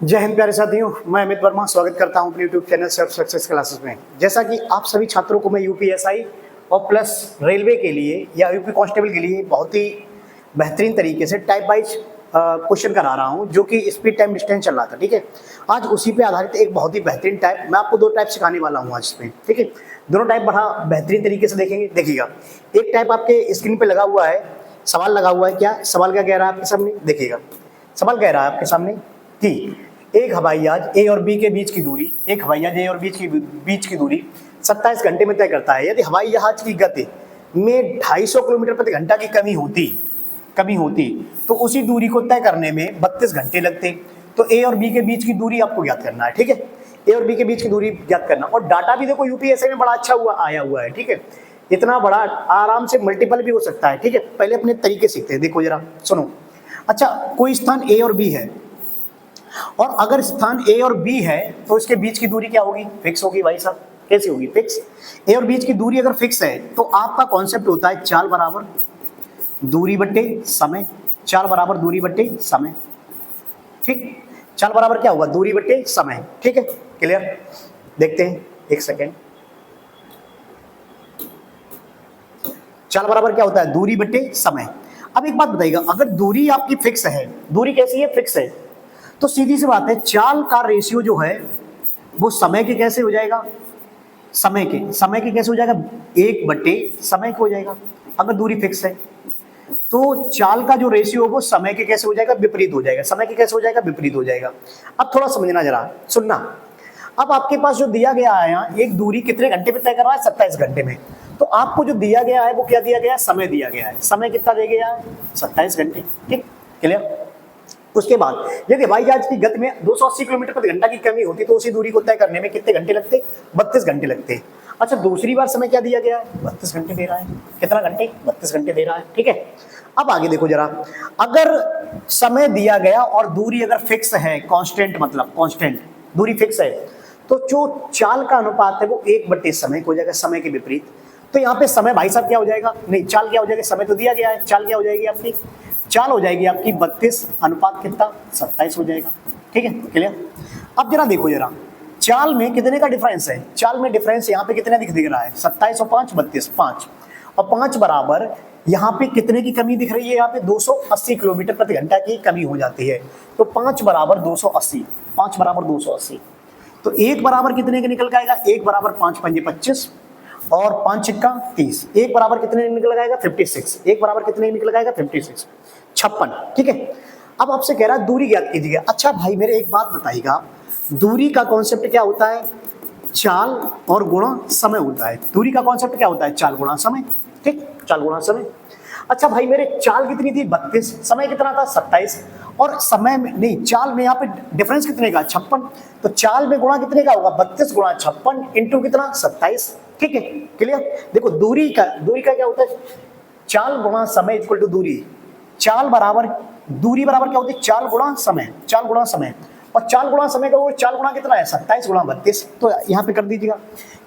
जय हिंद प्यारे साथियों, मैं अमित वर्मा स्वागत करता हूं अपने YouTube channel self success classes में। जैसा कि आप सभी छात्रों को मैं यूपीएसआई और प्लस रेलवे के लिए या यूपी कांस्टेबल के लिए बहुत ही बेहतरीन तरीके से टाइप वाइज क्वेश्चन करा रहा हूं, जो कि स्पीड टाइम डिस्टेंस चल रहा था। ठीक है, आज उसी पे आधारित एक बहुत ही बेहतरीन टाइप, मैं आपको दो टाइप सिखाने वाला हूँ आज इसमें। ठीक है, दोनों टाइप बड़ा बेहतरीन तरीके से देखेंगे। देखिएगा, एक टाइप आपके स्क्रीन पे लगा हुआ है, सवाल लगा हुआ है। क्या सवाल क्या कह रहा है आपके सामने? देखिएगा, सवाल कह रहा है आपके सामने कि एक हवाई जहाज ए और बी के बीच की दूरी, एक हवाई जहाज ए और बीच की दूरी 27 घंटे में तय करता है। यदि हवाई जहाज की गति में 250 किलोमीटर प्रति घंटा की कमी होती तो उसी दूरी को तय करने में 32 घंटे लगते। तो ए और बी के बीच की दूरी आपको ज्ञात करना है। ठीक है, ए और बी के बीच की दूरी ज्ञात करना। और डाटा भी देखो यूपीएससी में बड़ा अच्छा आया हुआ है। ठीक है, इतना बड़ा आराम से मल्टीपल भी हो सकता है। ठीक है, पहले अपने तरीके सीखते हैं। देखो जरा सुनो। अच्छा, कोई स्थान ए और बी है, और अगर स्थान ए और बी है तो इसके बीच की दूरी क्या होगी? फिक्स होगी भाई साहब। कैसी होगी? फिक्स। ए और बीच की दूरी अगर फिक्स है तो आपका कॉन्सेप्ट होता है चाल बराबर दूरी बट्टे समय। चाल बराबर दूरी बट्टे समय। ठीक, चाल बराबर क्या होगा? दूरी बट्टे समय। ठीक है, क्लियर? देखते हैं, एक सेकेंड। चाल बराबर क्या होता है? दूरी बट्टे समय। अब एक बात बताइएगा, अगर दूरी आपकी फिक्स है, दूरी कैसी है? फिक्स है, तो सीधी सी बात है, चाल का रेशियो जो है वो समय के कैसे हो जाएगा? समय के कैसे हो जाएगा? 1/समय के हो जाएगा। अगर दूरी फिक्स है तो चाल का जो रेशियो है वो समय के कैसे हो जाएगा? विपरीत हो जाएगा। समय के कैसे हो जाएगा? विपरीत हो जाएगा। अब थोड़ा समझना, जरा सुनना। अब आपके पास जो दिया गया है यहाँ, एक दूरी कितने घंटे में तय कर रहा है? 27 घंटे में। तो आपको जो दिया गया है वो क्या दिया गया है? समय दिया गया है। समय कितना दिया गया है? 27 घंटे। ठीक, क्लियर? उसके बाद यदि हवाई जहाज की गति में 280 किलोमीटर प्रति घंटा की कमी होती तो उसी दूरी को तय करने में कितने घंटे लगते? 32 घंटे लगते। अच्छा, दूसरी बार समय क्या दिया गया है? 32 घंटे दे रहा है। कितना घंटे? 32 घंटे दे रहा है। ठीक है, अब आगे देखो जरा। अगर समय दिया गया और दूरी अगर फिक्स है, कांस्टेंट मतलब कांस्टेंट, दूरी फिक्स है, तो जो चाल का अनुपात है वो 1/समय हो जाएगा, समय के विपरीत। तो यहाँ पे समय भाई साहब क्या हो जाएगा? नहीं, चाल क्या हो जाएगा? समय तो दिया गया है, चाल क्या हो जाएगी आपकी? चाल हो जाएगी आपकी 32 अनुपात कितना? 27 हो जाएगा। ठीक है, क्लियर? अब जरा देखो जरा, चाल में कितने का डिफरेंस है? चाल में डिफरेंस यहाँ पे कितने दिख रहा है? 27 और 5, 32, 5 और 5 बराबर यहाँ पे कितने की कमी दिख रही है? यहाँ पे 280 किलोमीटर प्रति घंटा की कमी हो जाती है। तो 5 बराबर 280, 5 बराबर 280। तो 1 बराबर कितने के निकल आएगा? 1 बराबर 5 पंजे 25 और 5 छिक्का 30। 1 बराबर कितने निकल आएगा? 56। 1 बराबर कितने निकल आएगा? 56, 56। ठीक है, अब आपसे कह रहा है दूरी ज्ञात कीजिएगा। अच्छा भाई, मेरे एक बात बताइएगा, दूरी का कॉन्सेप्ट क्या होता है? चाल और गुणा समय होता है। दूरी का कॉन्सेप्ट क्या होता है? चाल गुणा समय। ठीक, चाल गुणा समय। अच्छा भाई, मेरे चाल कितनी थी? 32, समय कितना था? 27। और समय में नहीं, चाल में यहाँ पे डिफरेंस कितने का? 56। तो चाल में गुणा कितने का होगा? 32 गुणा 56 इंटू कितना? 27। ठीक है, क्लियर? देखो, दूरी का क्या होता है? चाल गुणा समय इक्वल टू दूरी। चाल बराबर दूरी बराबर क्या होती है? चाल गुणा समय। चाल गुणा समय, और चाल गुणा समय का वो चाल गुणा कितना है? 27 गुणा 32। तो यहाँ पे कर दीजिएगा।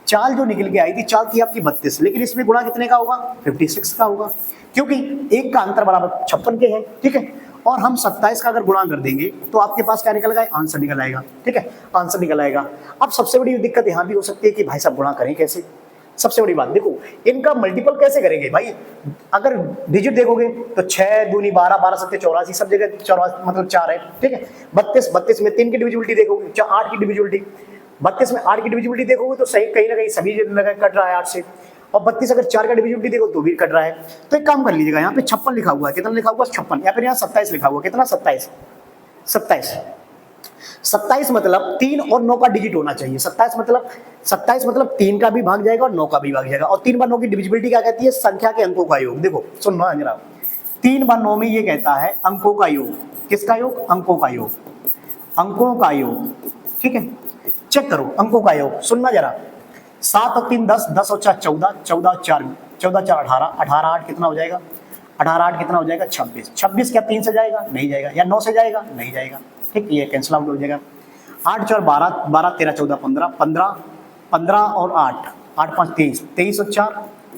चाल जो निकल के आई थी, चाल थी आपकी 32, लेकिन इसमें गुणा कितने का होगा? 56 का होगा, क्योंकि एक का अंतर बराबर 56 के है। ठीक है, और हम 27 का अगर गुणा कर देंगे तो आपके पास क्या निकल आएगा? आंसर निकल आएगा। ठीक है, आंसर निकल आएगा। अब सबसे बड़ी दिक्कत यहाँ भी हो सकती है कि भाई साहब गुणा करें कैसे? सबसे बड़ी बात देखो, इनका मल्टीपल कैसे करेंगे भाई? अगर डिजिट देखोगे तो 6 दूनी 12, 12 सत्ते 84, सब जगह 84 मतलब 4 है। ठीक है, 32 में 3 की डिविजिबिलिटी देखोगे, 8 की डिविजिबिलिटी, 32 में 8 की डिविजिबिलिटी देखोगे तो सही कहीं ना कहीं सभी जगह कट रहा है 8 से। और 32 अगर 4 का डिविजिबिलिटी देखो तो भी कट रहा है। तो एक काम कर लीजिएगा, यहाँ पे 56 लिखा हुआ है, कितना लिखा हुआ है? 56। या फिर यहाँ 27 लिखा हुआ, कितना? 27। 27 मतलब 3 और 9 का डिजिट होना चाहिए। 27 मतलब 3 का भी भाग जाएगा और 9 का भी भाग जाएगा। और 3 बार 9 की डिविजिबिलिटी क्या कहती है? संख्या के अंकों का योग। देखो सुनना जरा, 3 बार 9 में ये कहता है अंकों का योग। किसका योग? अंकों का योग। अंकों का योग। ठीक है, चेक करो अंकों का योग। सुनना जरा, 7 और 3 10, 10 और 4 14, 14 और 4 18, 18 8 कितना हो जाएगा? 18 8 कितना हो जाएगा? 26। 26 क्या 3 से जाएगा? नहीं जाएगा। या 9 से जाएगा? नहीं जाएगा। ठीक, ये कैंसिल आउट हो जाएगा। 8 4 12, 12 13 14 15, 15 और 8, 8 5 23, 23 और 4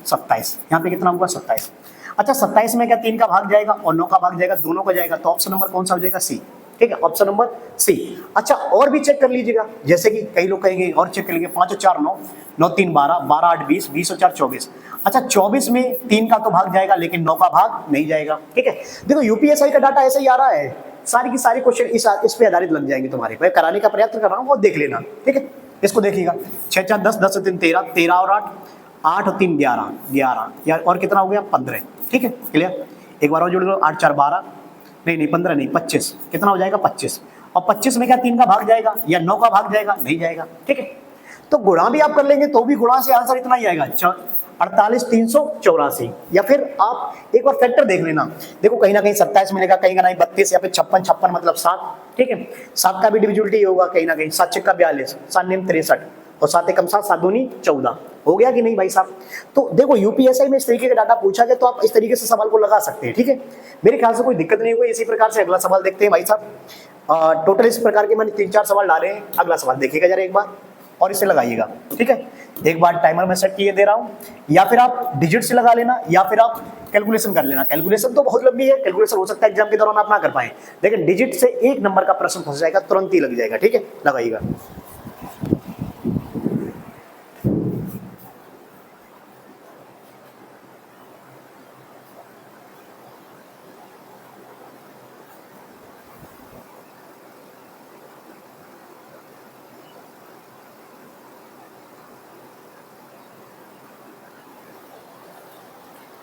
27। यहाँ पे कितना होगा? 27। अच्छा, 27 में क्या 3 का भाग जाएगा और 9 का भाग जाएगा? दोनों का जाएगा। तो ऑप्शन नंबर कौन सा हो जाएगा? सी। ठीक है, ऑप्शन नंबर सी। अच्छा और भी चेक कर लीजिएगा, जैसे कि कई लोग कहेंगे और चेक कर लेंगे, 5 और 4 9, 9 3 12, 12 8 20, 20 और 4 24। अच्छा 24 में 3 का तो भाग जाएगा लेकिन 9 का भाग नहीं जाएगा, ठीक है। देखो यूपीएसआई का डाटा ऐसे ही आ रहा है, सारी की सारी क्वेश्चन इस पे आधारित लग जाएंगे तुम्हारे, मैं कराने का प्रयत्न कर रहा हूँ, वो देख लेना, ठीक है। इसको देखिएगा, 6 4 10, 10 और 3 13, 13 और 8, 8 और 3 11, 11 यार और कितना हो गया 15, ठीक है क्लियर। एक बार और जोड़ लो, 8 4 12, नहीं 15 नहीं 25, कितना हो जाएगा 25, और 25 में क्या 3 का भाग जाएगा या 9 का भाग जाएगा, नहीं जाएगा, ठीक है। तो गुणा भी आप कर लेंगे तो भी गुणा से आंसर इतना ही आएगा, 48,384। या फिर आप एक बार फैक्टर देख लेना, देखो कहीं ना कहीं 27 मिलेगा, कहीं का नहीं 32, या फिर 56 56 मतलब 7, ठीक है। 7 का भी डिविजिबिलिटी होगा कहीं ना कहीं, 7 6 का 42, 7 9 63 और 7 1 7, 7 2 14, हो गया कि नहीं भाई साहब। तो देखो यूपीएसआई में इस तरीके का डाटा पूछा गया तो आप इस तरीके से सवाल को लगा सकते हैं, ठीक है। मेरे ख्याल से कोई दिक्कत नहीं हुई। इसी प्रकार से अगला सवाल देखते हैं भाई साहब। टोटल इस प्रकार के मैंने 3 4 सवाल डाले हैं, अगला सवाल देखिएगा जरा एक बार और इसे लगाइएगा, ठीक है। एक बार टाइमर में सेट किए दे रहा हूं, या फिर आप डिजिट से लगा लेना या फिर आप कैलकुलेशन कर लेना। कैलकुलेशन तो बहुत लंबी है, कैलकुलेशन हो सकता है एग्जाम के दौरान आप ना कर पाए, लेकिन डिजिट से 1 नंबर का प्रश्न फंस जाएगा, तुरंत ही लग जाएगा, ठीक है। लगाइएगा।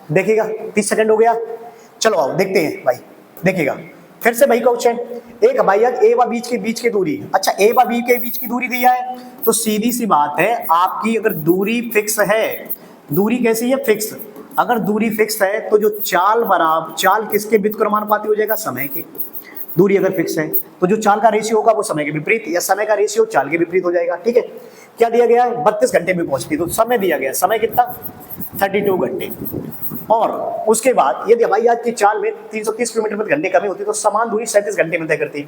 देखिएगा 30 सेकंड हो गया, चलो आओ देखते हैं भाई। देखिएगा फिर से भाई क्वेश्चन, एक भाई ए व बीच की दूरी, अच्छा ए व बी के बीच की दूरी दिया है, तो सीधी सी बात है आपकी अगर दूरी फिक्स है, दूरी कैसी है फिक्स, अगर दूरी फिक्स है तो जो चाल किसके व्युत्क्रमानुपाती हो जाएगा, समय के। दूरी अगर फिक्स है तो जो चाल का रेशियो होगा वो समय के विपरीत, या समय का रेशियो चाल के विपरीत हो जाएगा, ठीक है। क्या दिया गया है 32 घंटे में पहुंचती, तो समय दिया गया, समय कितना 32 घंटे। और उसके बाद यदि हवाई जहाज की चाल में 330 किलोमीटर प्रति घंटे कमी होती तो समान दूरी 37 घंटे में तय करती,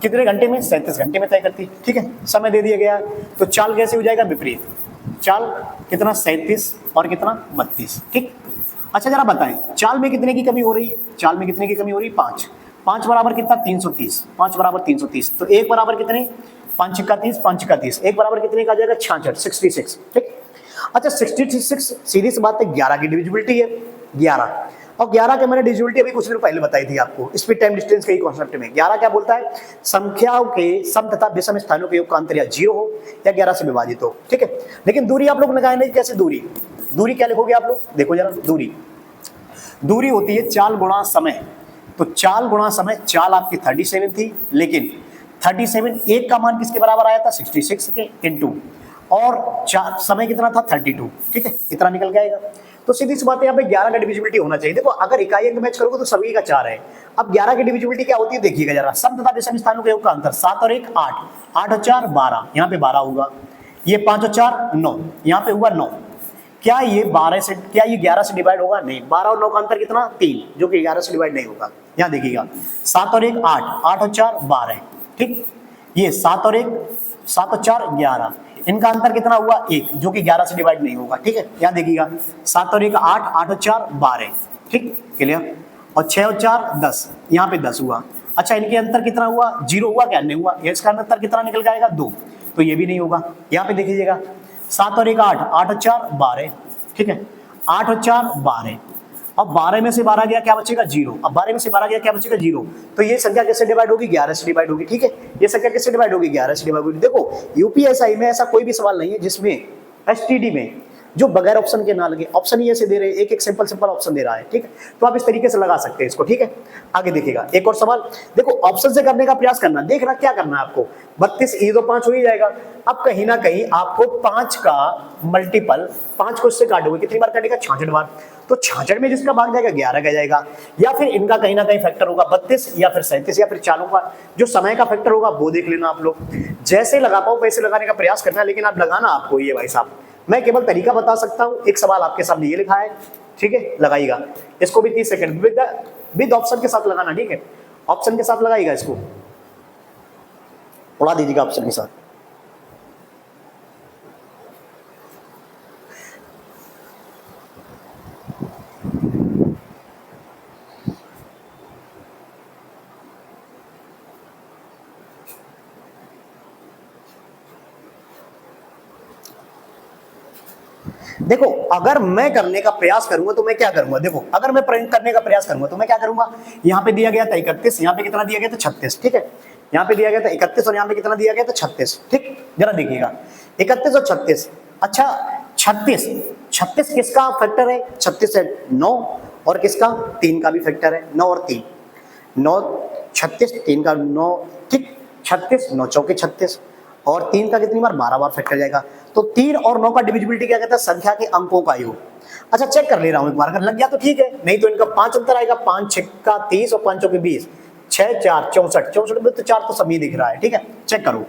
कितने घंटे में 37 घंटे में तय करती, ठीक है। समय दे दिया गया, तो चाल कैसे हो जाएगा विपरीत, चाल कितना 37 और कितना 32, ठीक। अच्छा जरा बताएं चाल में कितने की कमी हो रही है, चाल में कितने की कमी हो रही है 5, 5 बराबर कितना 330, 5 बराबर 330, तो 1 बराबर कितने 5 6 30, 5 6 30, 1 बराबर कितने का आ जाएगा 66, ठीक। अच्छा 66 सीधी सी बात है 11 की डिविजिबिलिटी है, 11 और 11 के मैंने डिविजिबिलिटी अभी कुछ दिन पहले बताई थी आपको, स्पीड टाइम डिस्टेंस के ही कॉन्सेप्ट में। 11 क्या बोलता है, संख्याओं के सम तथा विषम स्थानों के योग का अंतर या 0 हो या 11 से विभाजित हो, ठीक है। लेकिन दूरी आप लोग लगाए नहीं, कैसे दूरी, दूरी क्या लिखोगे आप लोग, देखो जरा दूरी होती है चाल गुणा समय, तो चाल गुणा समय, चाल आपकी 37 थी लेकिन 37 1 का मान किसके बराबर आया था 66 के इनटू, और समय कितना था 32, ठीक है, इतना निकल के आएगा। तो सीधी सी बात है यहाँ पे 11 का डिविजिबिलिटी होना चाहिए। देखो अगर इकाई अंक मैच करोगे तो सभी का 4 है, अब 11 की डिविजिबिलिटी क्या होती है देखिएगा जरा, सम तथा विषम स्थानों के योग का अंतर 7 और 1 8, 8 और 4 12, यहाँ पे 12 होगा, ये 5 और 4 9, यहाँ पे हुआ 9, क्या ये 12 से, क्या ये 11 से डिवाइड होगा, नहीं, 12 और 9 का अंतर कितना 3, जो कि 11 से डिवाइड नहीं होगा। यहाँ देखिएगा 7 और 1 8, 8 और 4 12, ठीक, ये 7 और 1 7 और 4 11, इनका अंतर कितना हुआ 1, जो कि 11 से डिवाइड नहीं होगा, ठीक है। यहाँ देखिएगा 7 और 1 8, 8 और 4 12, ठीक क्लियर, और 6 और 4 10, यहाँ पे 10 हुआ। अच्छा इनके अंतर कितना हुआ 0 हुआ क्या, नहीं हुआ, इसका अंतर कितना निकल जाएगा 2, तो ये भी नहीं होगा। यहाँ पे देखिएगा 7 और 1 8, 8 और 4 12, ठीक है, 8 और 4 12, अब 12 में से 12 गया क्या बचेगा 0, अब 12 में से 12 गया क्या बचेगा 0, तो ये संख्या कैसे डिवाइड होगी 11 से डिवाइड होगी, ठीक है। ये संख्या कैसे डिवाइड होगी 11 से डिवाइड होगी। देखो यूपीएसआई में ऐसा कोई भी सवाल नहीं है जिसमें एसटीडी में जो बगैर ऑप्शन के ना लगे, ऑप्शन ही ऐसे दे रहे हैं, एक एक सिंपल ऑप्शन दे रहा है, ठीक है। तो आप इस तरीके से लगा सकते हैं इसको, ठीक है। आगे देखिएगा एक और सवाल, देखो ऑप्शन से करने का प्रयास करना, देखना क्या करना है आपको, 32 ये तो 5 हो ही जाएगा। अब कहीं ना कहीं आपको 5 का मल्टीपल, 5 को इससे काटोगे कितनी बार काटेगा 66 बार, तो 66 में जिसका भाग जाएगा 11 का जाएगा, या फिर इनका कहीं ना कहीं फैक्टर होगा 32 या फिर 37 या फिर चालों का जो समय का फैक्टर होगा वो देख लेना आप लोग, जैसे लगा पाओ वैसे लगाने का प्रयास करना, लेकिन आप लगाना आपको ये भाई साहब, मैं केवल तरीका बता सकता हूं। एक सवाल आपके सामने ये लिखा है, ठीक है, लगाइएगा इसको भी 30 सेकंड विद ऑप्शन के साथ लगाना, ठीक है, ऑप्शन के साथ लगाइएगा, इसको उड़ा दीजिएगा ऑप्शन के साथ। देखो अगर मैं करने का प्रयास करूंगा तो मैं क्या करूंगा, देखो अगर मैं करने का प्रयास करूंगा तो मैं क्या करूंगा, यहाँ पे दिया गया था 31, यहाँ पे कितना दिया गया था 36, ठीक है, यहाँ पे दिया गया था 31 और यहाँ पे कितना दिया गया था 36, ठीक, जरा देखिएगा 31 और 36, अच्छा 36 किसका फैक्टर है, 36 है 9 और किसका 3 का भी फैक्टर है, 9 और 3 9 36 3 का 9, ठीक, 36 9 चौके 36 और 3 का कितनी बार 12 बार फैक्टर जाएगा। तो 3 और 9 का डिविजिबिलिटी क्या कहता है, संख्या के अंकों का योग। अच्छा चेक कर ले रहा हूं एक बार, अगर लग गया तो ठीक है, नहीं तो इनका 5 अंतर आएगा, 5 6 का 30 और 5 चौके 20, 6 4 64 में तो 4 तो सभी दिख रहा है, ठीक है, चेक करो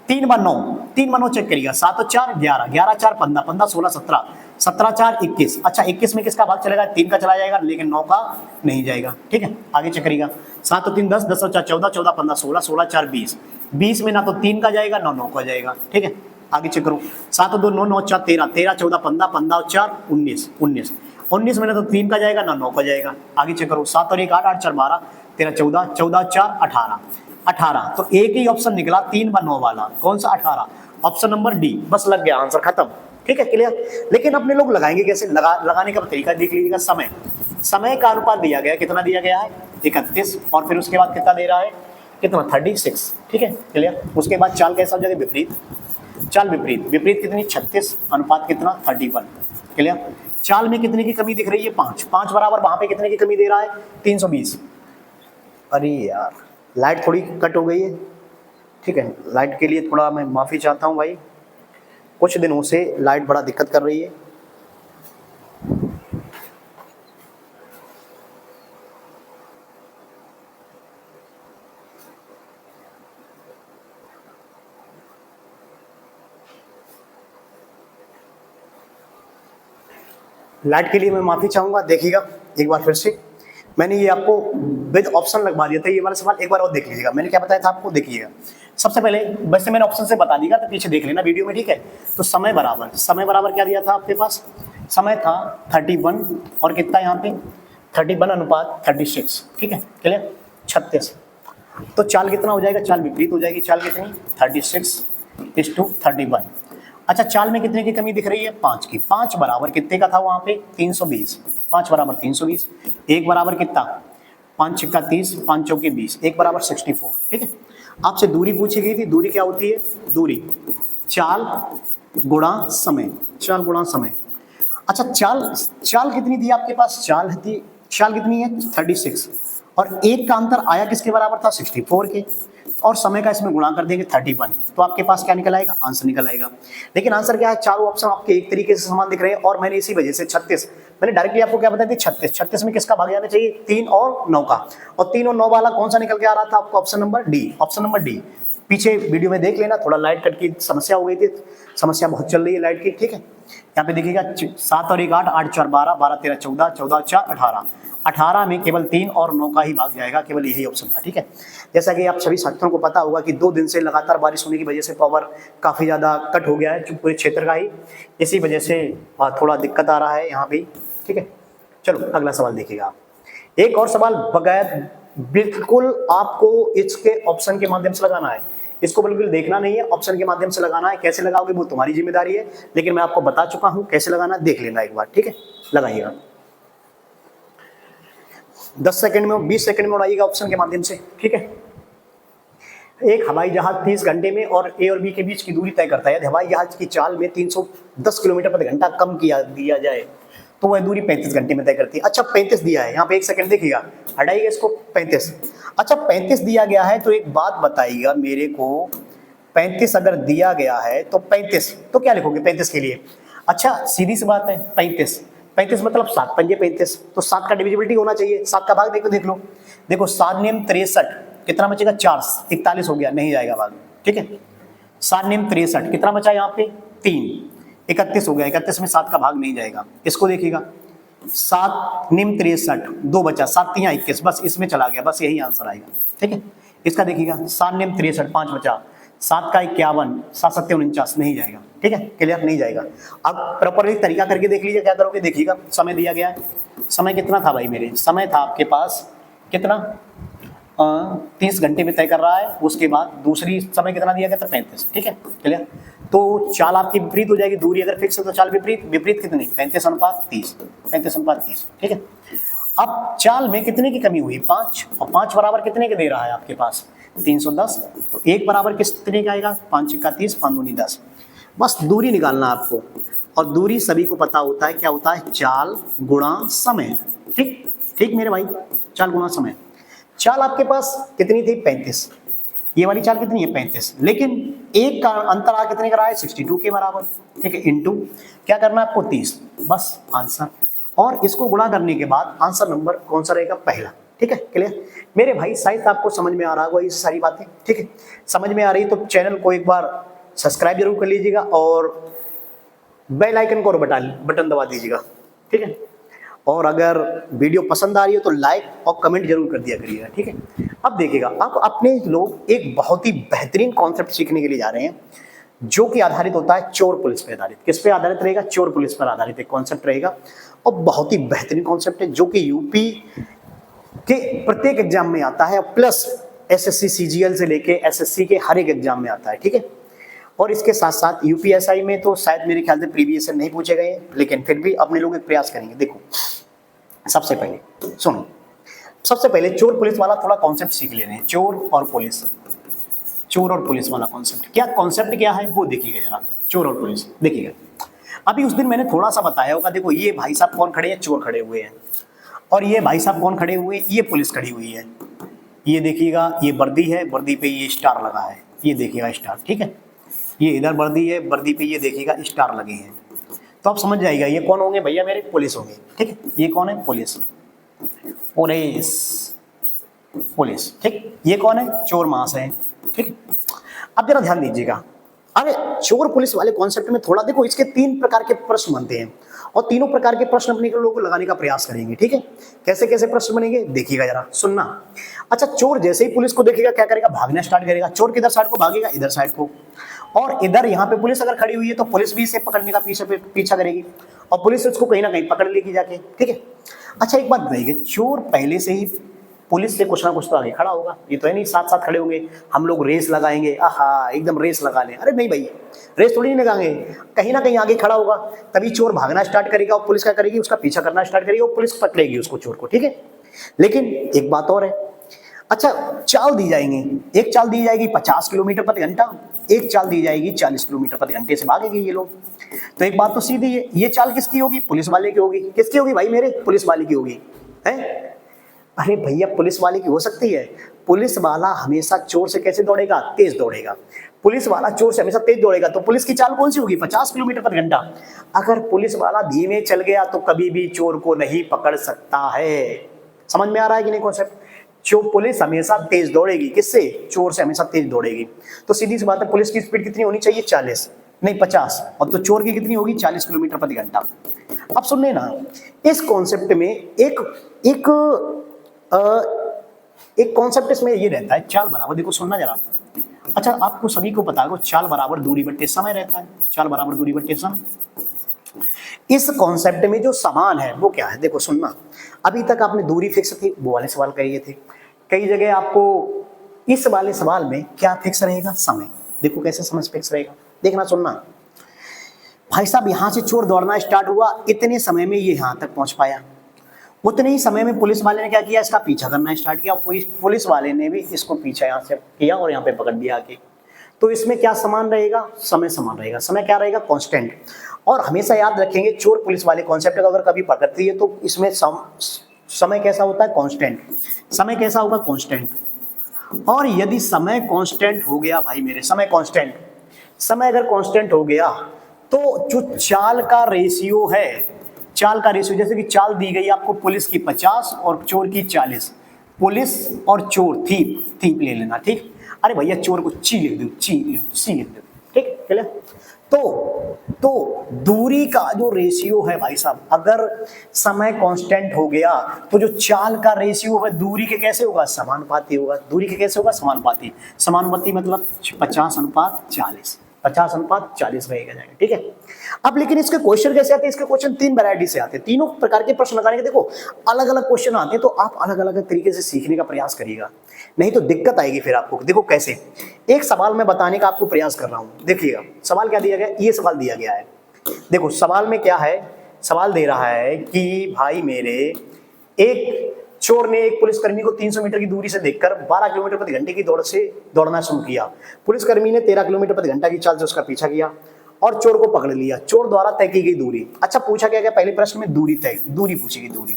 3 बार 9 चेक करिएगा, 7 और 4 11, 11 4 15, 15 16 17, 17 4 21, अच्छा 21 में किसका भाग चलेगा, 3 का चला जाएगा लेकिन 9 का नहीं जाएगा, ठीक है, आगे चेक करिएगा 7 और 3 10, 10 और 4 14, 14 15 16, 16 4 20, 20 में ना तो 3 का जाएगा ना 9 का जाएगा, ठीक है, आगे चेक करो 7 और 2 9, 9 4 13, 13 14 15, 15 और 4 19, 19 में ना तो 3 का जाएगा ना 9 का जाएगा, आगे चेक करो 7 और 1 8, 8 4 12, 13 14, 14 4 18, 18, तो एक ही ऑप्शन निकला 3 व 9 वाला, कौन सा 18, ऑप्शन नंबर डी, बस लग गया आंसर खत्म, ठीक है, क्लियर। लेकिन अपने लोग लगाएंगे कैसे, लगाने का तरीका देख लीजिएगा, समय का अनुपात दिया गया, कितना दिया गया है 31 और फिर उसके बाद कितना दे रहा है, कितना 36, ठीक है, क्लियर। उसके बाद चाल कैसा हो जाएगा, विपरीत, चाल विपरीत कितनी 36 अनुपात कितना 31, क्लियर। चाल में कितने की कमी दिख रही है 5 बराबर, वहां पे कितने की कमी दे रहा है 320, अरे यार लाइट थोड़ी कट हो गई है, ठीक है, लाइट के लिए थोड़ा मैं माफ़ी चाहता हूँ भाई, कुछ दिनों से लाइट बड़ा दिक्कत कर रही है। लाइट के लिए मैं माफ़ी चाहूँगा, देखिएगा एक बार फिर से, मैंने ये आपको विद ऑप्शन लगवा दिया था, ये वाला सवाल एक बार और देख लीजिएगा, मैंने क्या बताया था आपको, देखिएगा सबसे पहले, वैसे मैंने ऑप्शन से बता दिया तो पीछे देख लेना वीडियो में, ठीक है। तो समय बराबर क्या दिया था आपके पास, समय था 31 और कितना यहाँ पे 31 अनुपात 36, ठीक है, क्लियर 36, तो चाल कितना हो जाएगा, चाल विपरीत हो जाएगी, चाल कितनी 36:31, अच्छा चाल में कितने की कमी दिख रही है 5 की, 5 बराबर कितने का था वहां पे 320, 5 बराबर 320, 1 बराबर कितना 5 6 30, 5 चौके 20, 1 बराबर 64, ठीक है। आपसे दूरी पूछी गई थी, दूरी क्या होती है, दूरी चाल गुणा समय, चाल गुणा समय, अच्छा चाल कितनी थी आपके पास, चाल कितनी है 36 और एक का अंतर आया किसके बराबर था 64 के, और समय का इसमें गुणा कर देंगे 31, तो आपके पास क्या निकल आएगा, आंसर निकल आएगा। लेकिन आंसर क्या है, चारों ऑप्शन आपके एक तरीके से समान दिख रहे हैं, और मैंने इसी वजह से 36, मैंने डायरेक्टली आपको क्या बताया थी 36 में किसका भाग जाना चाहिए 3 और 9 का, और 3 और 9 वाला कौन सा निकल के आ रहा था आपको, ऑप्शन नंबर डी। पीछे वीडियो में देख लेना, थोड़ा लाइट कट की समस्या हो गई थी, समस्या बहुत चल रही है लाइट की, ठीक है। यहाँ पे देखिएगा 7 और 1 8, 8 4 12, 12 13 14, 14 4 18, 18 में केवल 3 और 9 का ही भाग जाएगा, केवल यही ऑप्शन था, ठीक है। जैसा कि आप सभी साथियों को पता होगा कि 2 दिन से लगातार बारिश होने की वजह से पावर काफ़ी ज़्यादा कट हो गया है पूरे क्षेत्र का ही, इसी वजह से थोड़ा दिक्कत आ रहा है यहाँ भी, ठीक है। चलो अगला सवाल देखिएगा आप, एक और सवाल बगैर बिल्कुल आपको इसके ऑप्शन के माध्यम से लगाना है, इसको बिल्कुल देखना नहीं है, ऑप्शन के माध्यम से लगाना है, कैसे लगाओगे वो तुम्हारी जिम्मेदारी है, लेकिन मैं आपको बता चुका हूं कैसे लगाना, देख लेना एक बार, ठीक है, लगाइएगा 10 सेकंड में 20 सेकंड में उड़ाइएगा ऑप्शन के माध्यम से, ठीक है। एक हवाई जहाज 30 घंटे में और ए और बी के बीच की दूरी तय करता है, यदि हवाई जहाज की चाल में 310 किलोमीटर प्रति घंटा कम दिया जाए तो वह दूरी 35 घंटे में तय करती है। अच्छा 35 दिया है, यहाँ पे 1 सेकंड देखिएगा, हटाइएगा इसको 35, अच्छा 35 दिया गया है, तो एक बात बताइएगा मेरे को, 35 अगर दिया गया है तो 35 तो क्या लिखोगे 35 के लिए, अच्छा सीधी सी बात है 35 मतलब 7 पंजे 35, तो 7 का डिविजिबिलिटी होना चाहिए, 7 का भाग देख लो, देखो 7 नियम 63, कितना बचेगा 4, 41 हो गया, नहीं जाएगा भाग, ठीक है। 7 नियम 63, कितना बचा यहाँ पे 3, 31 हो गया, 31 में 7 का भाग नहीं जाएगा, इसको देखिएगा 7 नियम 63, 2 बचा, 7 3 21, बस इसमें चला गया, बस यही आंसर आएगा, ठीक है। इसका देखिएगा 7 नियम 63, 5 बचा, 7 का 51, 7 7 49, नहीं जाएगा, ठीक है, क्लियर, नहीं जाएगा। अब प्रॉपरली तरीका करके देख लीजिए, क्या करोगे देखिएगा, समय दिया गया है, समय कितना था भाई मेरे, समय था आपके पास कितना 30 घंटे में तय कर रहा है, उसके बाद दूसरी समय कितना दिया गया था 35, ठीक है, क्लियर। तो चाल आपकी विपरीत हो जाएगी, दूरी अगर फिक्स है तो चाल विपरीत, विपरीत कितनी 35:30, 35:30, ठीक है। अब चाल में कितने की कमी हुई 5, और 5 बराबर कितने के दे रहा है आपके पास 310, तो 1 बराबर कितने का आएगा 5 × 30, 5 दूनी 10। बस दूरी निकालना आपको, और दूरी सभी को पता होता है क्या होता है, चाल गुणा समय। ठीक ठीक मेरे भाई, चाल गुणा समय। चाल आपके पास कितनी थी 35, ये वाली चाल कितनी है 35, लेकिन एक का अंतराल कितने का रहा है 62 के बराबर, ठीक है। इनटू क्या करना है आपको 30, बस आंसर। और इसको गुणा करने के बाद आंसर नंबर कौन सा रहेगा, पहला। ठीक है, क्लियर मेरे भाई, शायद आपको समझ में आ रहा होगा ये सारी बातें। ठीक है, समझ में आ रही तो चैनल को एक बार सब्सक्राइब जरूर कर लीजिएगा और बेल आइकन को बटन दबा दीजिएगा। ठीक है, और अगर वीडियो पसंद आ रही हो तो लाइक और कमेंट जरूर कर दिया करिएगा। ठीक है, अब देखिएगा, अब अपने लोग एक बहुत ही बेहतरीन कॉन्सेप्ट सीखने के लिए जा रहे हैं, जो कि आधारित होता है चोर पुलिस पे आधारित। किस पे आधारित रहेगा, चोर पुलिस पर आधारित एक कॉन्सेप्ट रहेगा, और बहुत ही बेहतरीन कॉन्सेप्ट है, जो कि यूपी के प्रत्येक एग्जाम में आता है, प्लस एसएससी सीजीएल से लेके एसएससी के हर एक एग्जाम में आता है। ठीक है, और इसके साथ साथ यूपीएसआई में तो शायद मेरे ख्याल से प्रीवियस से नहीं पूछे गए, लेकिन फिर भी अपने लोग एक प्रयास करेंगे। देखो, सबसे पहले सुनो, सबसे पहले चोर पुलिस वाला थोड़ा कॉन्सेप्ट सीख ले रहे हैं, चोर और पुलिस, चोर और पुलिस वाला कॉन्सेप्ट। क्या कॉन्सेप्ट क्या है वो देखिएगा जरा, चोर और पुलिस देखिएगा। अभी उस दिन मैंने थोड़ा सा बताया होगा, देखो ये भाई साहब कौन खड़े हैं, चोर खड़े हुए हैं, और ये भाई साहब कौन खड़े हुए हैं, ये पुलिस खड़ी हुई है। ये देखिएगा, ये वर्दी है, वर्दी पे ये स्टार लगा है, ये देखिएगा स्टार। ठीक है, ये इधर वर्दी है, वर्दी पे ये देखिएगा स्टार लगे हैं, तो आप समझ जाएगा ये कौन होंगे भैया, मेरे पुलिस होंगे। ठीक है, ये कौन है, पुलिस, पुलिस, पुलिस। ठीक, ये कौन है, चोर महाशय। ठीक है, अब जरा ध्यान दीजिएगा, अरे चोर पुलिस वाले कॉन्सेप्ट में थोड़ा देखो, इसके 3 प्रकार के प्रश्न बनते हैं, और तीनों प्रकार के प्रश्न अपने लोगों को लगाने का प्रयास करेंगे। ठीक है, कैसे कैसे प्रश्न बनेंगे देखिएगा जरा, सुनना। अच्छा, चोर जैसे ही पुलिस को देखेगा क्या करेगा, भागना स्टार्ट करेगा। चोर किधर साइड को भागेगा, इधर साइड को, और इधर यहाँ पे पुलिस अगर खड़ी हुई है तो पुलिस भी इसे पकड़ने का पीछा करेगी, और पुलिस उसको कहीं ना कहीं पकड़ लेगी जाके। ठीक है, अच्छा एक बात बताइए, चोर पहले से ही पुलिस से कुछ ना कुछ तो आगे खड़ा होगा, ये तो है नहीं साथ साथ खड़े होंगे, हम लोग रेस लगाएंगे, आहा एकदम रेस लगा लें, अरे नहीं भाई, रेस थोड़ी नहीं लगाएंगे, कहीं ना कहीं आगे खड़ा होगा, तभी चोर भागना स्टार्ट करेगा, और पुलिस क्या करेगी, उसका पीछा करना स्टार्ट करेगी, और पुलिस पकड़ेगी उसको, चोर को। ठीक है, लेकिन एक बात और है, अच्छा चाल दी जाएंगे, एक चाल दी जाएगी 50 किलोमीटर प्रति घंटा, एक चाल दी जाएगी 40 किलोमीटर प्रति घंटे से भागेंगे ये लोग। तो एक बात तो सीधी है, ये चाल किसकी होगी, पुलिस वाले की होगी। किसकी होगी भाई मेरे, पुलिस वाले की होगी, है। अरे भैया, पुलिस वाले की हो सकती है, पुलिस वाला हमेशा चोर से कैसे दौड़ेगा, तेज दौड़ेगा। पुलिस वाला चोर से हमेशा तेज दौड़ेगा, तो पुलिस की चाल कौन सी होगी, 50 किलोमीटर प्रति घंटा। अगर पुलिस वाला धीमे चल गया तो कभी भी चोर को नहीं पकड़ सकता है। समझ में आ रहा है कि नहीं कॉन्सेप्ट, जो पुलिस हमेशा तेज दौड़ेगी, किससे, चोर से हमेशा तेज दौड़ेगी। तो सीधी सी बात है, पुलिस की स्पीड कितनी होनी चाहिए, 40 नहीं 50, और तो चोर की कितनी होगी, 40 किलोमीटर प्रति घंटा। अब सुनने ना, इस कॉन्सेप्ट में एक कॉन्सेप्ट इसमें ये रहता है, चाल बराबर, देखो सुनना जरा। अच्छा, आपको सभी को पता है चाल बराबर दूरी बट्टे समय रहता है, चाल बराबर दूरी बट्टे समय। इस कॉन्सेप्ट में जो समान है वो क्या है, देखो सुनना। अभी तक आपने दूरी फिक्स थी, वो वाले सवाल किए थे, कई जगह आपको इस वाले सवाल में क्या फिक्स रहेगा, समय। देखो कैसे समय फिक्स रहेगा, देखना सुनना। भाई साहब, यहां से चोर दौड़ना स्टार्ट हुआ, इतने समय में ये यहां तक पहुंच पाया, उतने ही समय में पुलिस वाले ने क्या किया, इसका पीछा करना स्टार्ट किया, पुलिस वाले ने भी इसको पीछा यहाँ से किया और यहाँ पे पकड़ दिया आके। तो इसमें क्या समान रहेगा, समय समान रहेगा, समय क्या रहेगा, कांस्टेंट। और हमेशा याद रखेंगे, चोर पुलिस वाले कॉन्सेप्ट का अगर कभी पकड़ती है तो इसमें समय कैसा होता है, कांस्टेंट। समय कैसा होगा, कांस्टेंट। और यदि समय कांस्टेंट हो गया भाई मेरे, समय कांस्टेंट, समय अगर कांस्टेंट हो गया तो जो चाल का रेशियो है, चाल का रेशियो, जैसे कि चाल दी गई आपको पुलिस की 50 और चोर की 40, पुलिस और चोर, थीप ले लेना। ठीक, अरे भैया चोर को ची लिख दो, सी लिख दो। ठीक, चलिए। तो दूरी का जो रेशियो है भाई साहब, अगर समय कांस्टेंट हो गया तो जो चाल का रेशियो है दूरी के कैसे होगा, समानुपाती होगा। दूरी के कैसे होगा, समानुपाती। समानुपाती मतलब 50:40। 50:40 रहेगा जाएगा, ठीक है। अब लेकिन इसके क्वेश्चन कैसे आते हैं, इसके क्वेश्चन 3 वैरायटी से आते हैं, तीनों प्रकार के प्रश्न लगाने के देखो अलग अलग क्वेश्चन आते हैं, तो आप अलग अलग तरीके से सीखने का प्रयास करिएगा, नहीं तो दिक्कत आएगी फिर आपको। देखो कैसे, एक सवाल मैं बताने का आपको प्रयास कर रहा हूं, देखिएगा सवाल क्या दिया गया, ये सवाल दिया गया है। देखो सवाल में क्या है, सवाल दे रहा है कि भाई मेरे एक चोर ने एक पुलिसकर्मी को 300 मीटर की दूरी से देखकर 12 किलोमीटर प्रति घंटे की दौड़ से दौड़ना शुरू किया। पुलिसकर्मी ने 13 किलोमीटर प्रति घंटा की चाल से उसका पीछा किया और चोर को पकड़ लिया। चोर द्वारा तय की गई दूरी, अच्छा पूछा क्या पहले प्रश्न में दूरी पूछी गई, दूरी।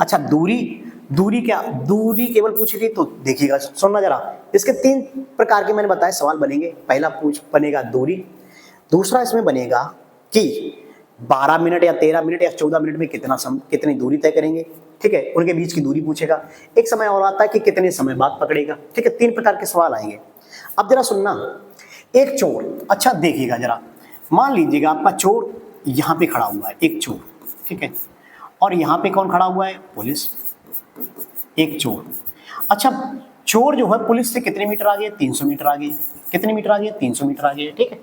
अच्छा दूरी क्या, दूरी केवल पूछी गई, तो देखिएगा सुनना जरा, इसके 3 प्रकार के मैंने बताए सवाल बनेंगे। पहला बनेगा दूरी, दूसरा इसमें बनेगा कि 12 मिनट या 13 मिनट या 14 मिनट में कितनी दूरी तय करेंगे, ठीक है, उनके बीच की दूरी पूछेगा। एक समय और आता है कि कितने समय बाद पकड़ेगा, ठीक है, 3 प्रकार के सवाल आएंगे। अब जरा सुनना, एक चोर, अच्छा देखिएगा जरा, मान लीजिएगा आपका चोर यहाँ पे खड़ा हुआ है, एक चोर, ठीक है, और यहाँ पे कौन खड़ा हुआ है, पुलिस, एक चोर। अच्छा चोर जो है पुलिस से कितने मीटर आगे, 300 मीटर आगे, कितने मीटर आगे, 300 मीटर आगे, ठीक है।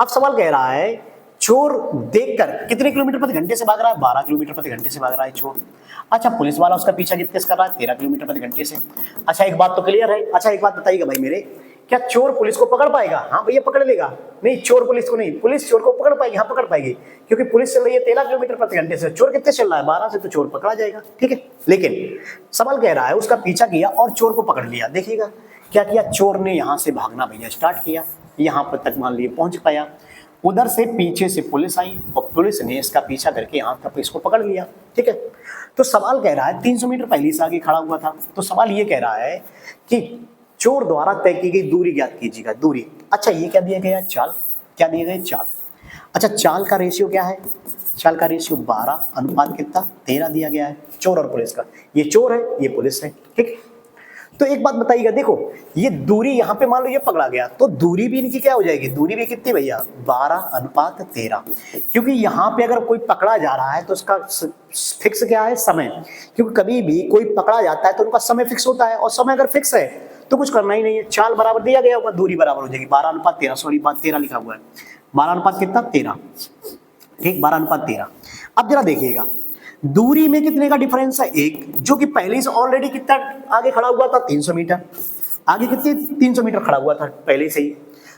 अब सवाल कह रहा है चोर देखकर कितने किलोमीटर प्रति घंटे से भाग रहा है, 12 किलोमीटर प्रति घंटे से भाग रहा है चोर। अच्छा पुलिस वाला उसका पीछा कितने से कर रहा है, 13 किलोमीटर प्रति घंटे से। अच्छा एक बात तो क्लियर है। अच्छा एक बात बताइएगा भाई मेरे, क्या चोर पुलिस को पकड़ पाएगा, हाँ भैया पकड़ लेगा, नहीं चोर पुलिस को नहीं, पुलिस चोर को पकड़ पाएगी, हाँ पकड़ पाएगी, क्योंकि पुलिस चल रही है 13 किलोमीटर प्रति घंटे से, चोर कितने चल रहा है, 12 से, तो चोर पकड़ा जाएगा, ठीक है। लेकिन सवाल कह रहा है उसका पीछा किया और चोर को पकड़ लिया। देखिएगा क्या किया, चोर ने यहाँ से भागना भैया स्टार्ट किया, यहाँ पर तक मान लीजिए पहुंच पाया, उधर से पीछे से पुलिस आई और पुलिस ने इसका पीछा करके यहाँ तक इसको पकड़ लिया, ठीक है। तो सवाल कह रहा है 300 मीटर पहले से आगे खड़ा हुआ था, तो सवाल ये कह रहा है कि चोर द्वारा तय की गई दूरी ज्ञात कीजिएगा, दूरी। अच्छा ये क्या दिया गया, चाल, क्या दिया गया, चाल। अच्छा चाल का रेशियो क्या है, चाल का रेशियो 12 अनुपात कितना, 13 दिया गया है, चोर और पुलिस का, ये चोर है ये पुलिस है, ठीक है। तो एक बात बताइएगा, देखो ये दूरी यहाँ पे मान लो ये पकड़ा गया, तो दूरी भी इनकी क्या हो जाएगी, दूरी भी कितनी भैया, 12:13, क्योंकि यहाँ पे अगर कोई पकड़ा जा रहा है तो उसका फिक्स क्या है, समय, क्योंकि कभी भी कोई पकड़ा जाता है तो उनका समय फिक्स होता है, और समय अगर फिक्स है तो कुछ करना ही नहीं है, चाल बराबर दिया गया होगा, दूरी बराबर हो जाएगी 12:13, सॉरी 13 लिखा हुआ है, 12 कितना 13, ठीक, 12:13। अब जरा देखिएगा दूरी में कितने का डिफरेंस है, एक, जो कि पहले से ऑलरेडी कितना आगे खड़ा हुआ था, 300 मीटर आगे, कितने 300 मीटर खड़ा हुआ था पहले से ही।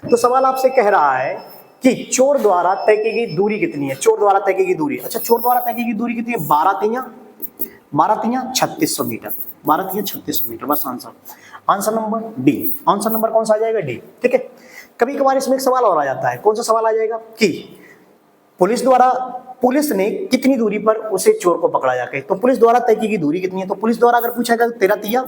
तो सवाल आपसे कह रहा है कि चोर द्वारा तय की गई दूरी कितनी है, चोर द्वारा तय की गई दूरी, अच्छा चोर द्वारा तय की गई दूरी कितनी है, 12×3 3600 मीटर, 12×3 3600 मीटर, बस answer number D, answer number कौन सा आ जाएगा, डी, ठीक है। कभी कभार इसमें एक सवाल और आ जाता है, कौन सा सवाल आ जाएगा कि पुलिस ने कितनी दूरी पर उसे चोर को पकड़ा जाके, तो पुलिस द्वारा तय की गई दूरी कितनी है, तो पुलिस द्वारा अगर पूछा जाए 13×3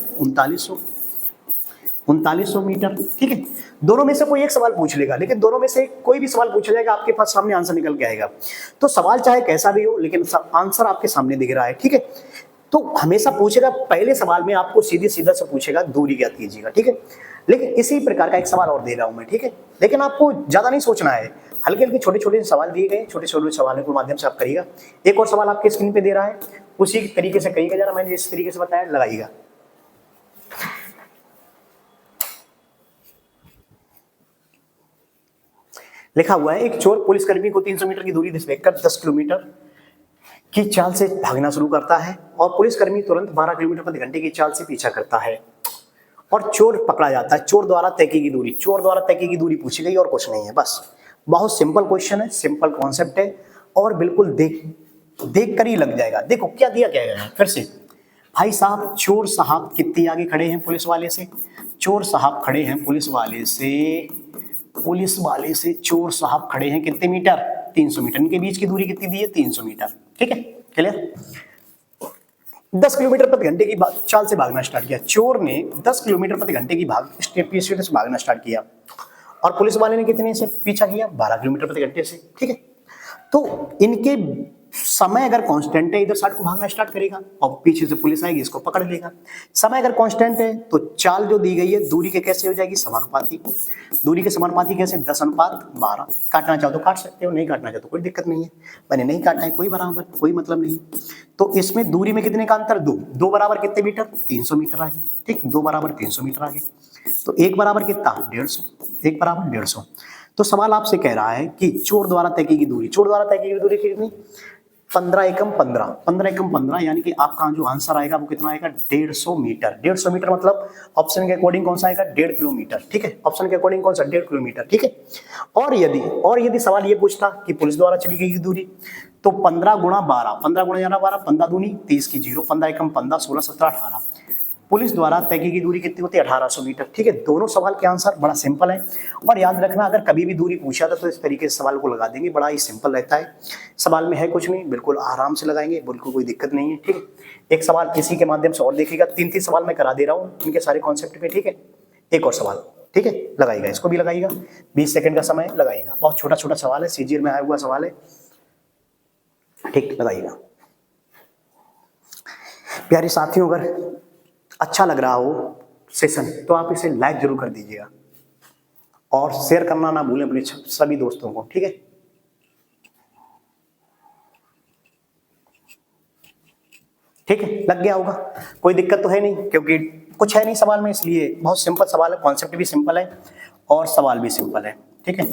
3900 मीटर, ठीक है। दोनों में से कोई एक सवाल पूछ लेगा, लेकिन दोनों में से कोई भी सवाल पूछा जाएगा आपके पास सामने आंसर निकल के आएगा। तो सवाल चाहे कैसा भी हो लेकिन आंसर आपके सामने दिख रहा है, ठीक है। तो हमेशा पूछेगा, पहले सवाल में आपको सीधा से पूछेगा दूरी ज्ञात कीजिएगा, ठीक है। लेकिन इसी प्रकार का एक सवाल और दे रहा हूं मैं, ठीक है, लेकिन आपको ज्यादा नहीं सोचना है, हल्के हल्के छोटे छोटे सवाल दिए गए, छोटे छोटे सवालों के माध्यम से आप करिएगा। एक और सवाल आपके स्क्रीन पे दे रहा है, उसी तरीके से करिएगा, जरा मैंने इस तरीके से बताया लगाइएगा। लिखा हुआ है एक चोर पुलिसकर्मी को 300 मीटर की दूरी देखकर 10 किलोमीटर की चाल से भागना शुरू करता है और पुलिसकर्मी तुरंत 12 किलोमीटर प्रति घंटे की चाल से पीछा करता है और चोर पकड़ा जाता है। चोर द्वारा तय की गई दूरी, चोर द्वारा तय की गई दूरी पूछी गई और कुछ नहीं है, बस बहुत सिंपल क्वेश्चन है, सिंपल कॉन्सेप्ट है और बिल्कुल देख कर ही लग जाएगा। देखो क्या दिया क्या है फिर से, भाई साहब चोर साहब कितनी आगे खड़े हैं पुलिस वाले से, चोर साहब खड़े हैं पुलिस वाले से चोर साहब खड़े हैं कितने मीटर, 300 मीटर, इनके बीच की दूरी कितनी दी है, 300 मीटर, ठीक है, क्लियर। 10 किलोमीटर प्रति घंटे की चाल से भागना स्टार्ट किया, चोर ने 10 किलोमीटर प्रति घंटे की स्पीड से भागना स्टार्ट किया और पुलिस वाले ने कितने से पीछा किया, 12 किलोमीटर प्रति घंटे से, ठीक है। तो इनके समय अगर कांस्टेंट है इधर साइड को भागना स्टार्ट करेगा और पीछे से पुलिस आएगी इसको पकड़ लेगा। समय अगर कांस्टेंट है तो चाल जो दी गई है दूरी के कैसे हो जाएगी, समानुपाती। दूरी के समानुपाती कैसे, 10:12। काटना चाहो तो काट सकते हो, नहीं काटना चाहो तो कोई दिक्कत नहीं है। मैंने नहीं काटना है, कोई बराबर, कोई मतलब नहीं। तो इसमें दूरी में कितने का अंतर, 2। 2 बराबर कितने मीटर, 300 मीटर आगे। ठीक, 2 बराबर 300 मीटर आगे। तो 1 बराबर कितना, 150। 1 बराबर 150। तो सवाल आपसे कह रहा है कि चोर द्वारा तय की गई दूरी, चोर द्वारा तय की गई दूरी कितनी, 15 एकम 15, 15 एकम 15, यानी कि आपका जो आंसर आएगा वो कितना आएगा, 150 मीटर। 150 मीटर मतलब ऑप्शन के अकॉर्डिंग कौन सा आएगा, 1.5 किलोमीटर। ठीक है, ऑप्शन के अकॉर्डिंग कौन सा, 1.5 किलोमीटर। ठीक है। और यदि सवाल ये पूछता कि पुलिस द्वारा चली गई दूरी, तो 15 गुणा 12, 15 गुणा 12, 15 दूनी 30 की 0, 15 एकम 15, 16 17 18। पुलिस द्वारा तय की गई दूरी कितनी होती है, 1800 मीटर। ठीक है, दोनों सवाल के आंसर बड़ा सिंपल है। और याद रखना, अगर कभी भी दूरी पूछा था तो इस तरीके से सवाल को लगा देंगे, बड़ा ही सिंपल रहता है। सवाल में है कुछ नहीं, बिल्कुल आराम से लगाएंगे, बिल्कुल कोई दिक्कत नहीं है। ठीक है, एक सवाल इसी के माध्यम से और देखिएगा, 3-3 सवाल मैं करा दे रहा हूँ इनके सारे कॉन्सेप्ट पे। ठीक है, एक और सवाल, ठीक है, लगाइएगा, इसको भी लगाइएगा, 20 सेकंड का समय लगाइएगा। बहुत छोटा छोटा सवाल है, सीजीएल में आया हुआ सवाल है। ठीक, लगाइएगा। प्यारे साथियों, अगर अच्छा लग रहा हो सेशन तो आप इसे लाइक जरूर कर दीजिएगा और शेयर करना ना भूलें अपने सभी दोस्तों को। ठीक है, ठीक है, लग गया होगा, कोई दिक्कत तो है नहीं, क्योंकि कुछ है नहीं सवाल में, इसलिए बहुत सिंपल सवाल है, कॉन्सेप्ट भी सिंपल है और सवाल भी सिंपल है। ठीक है,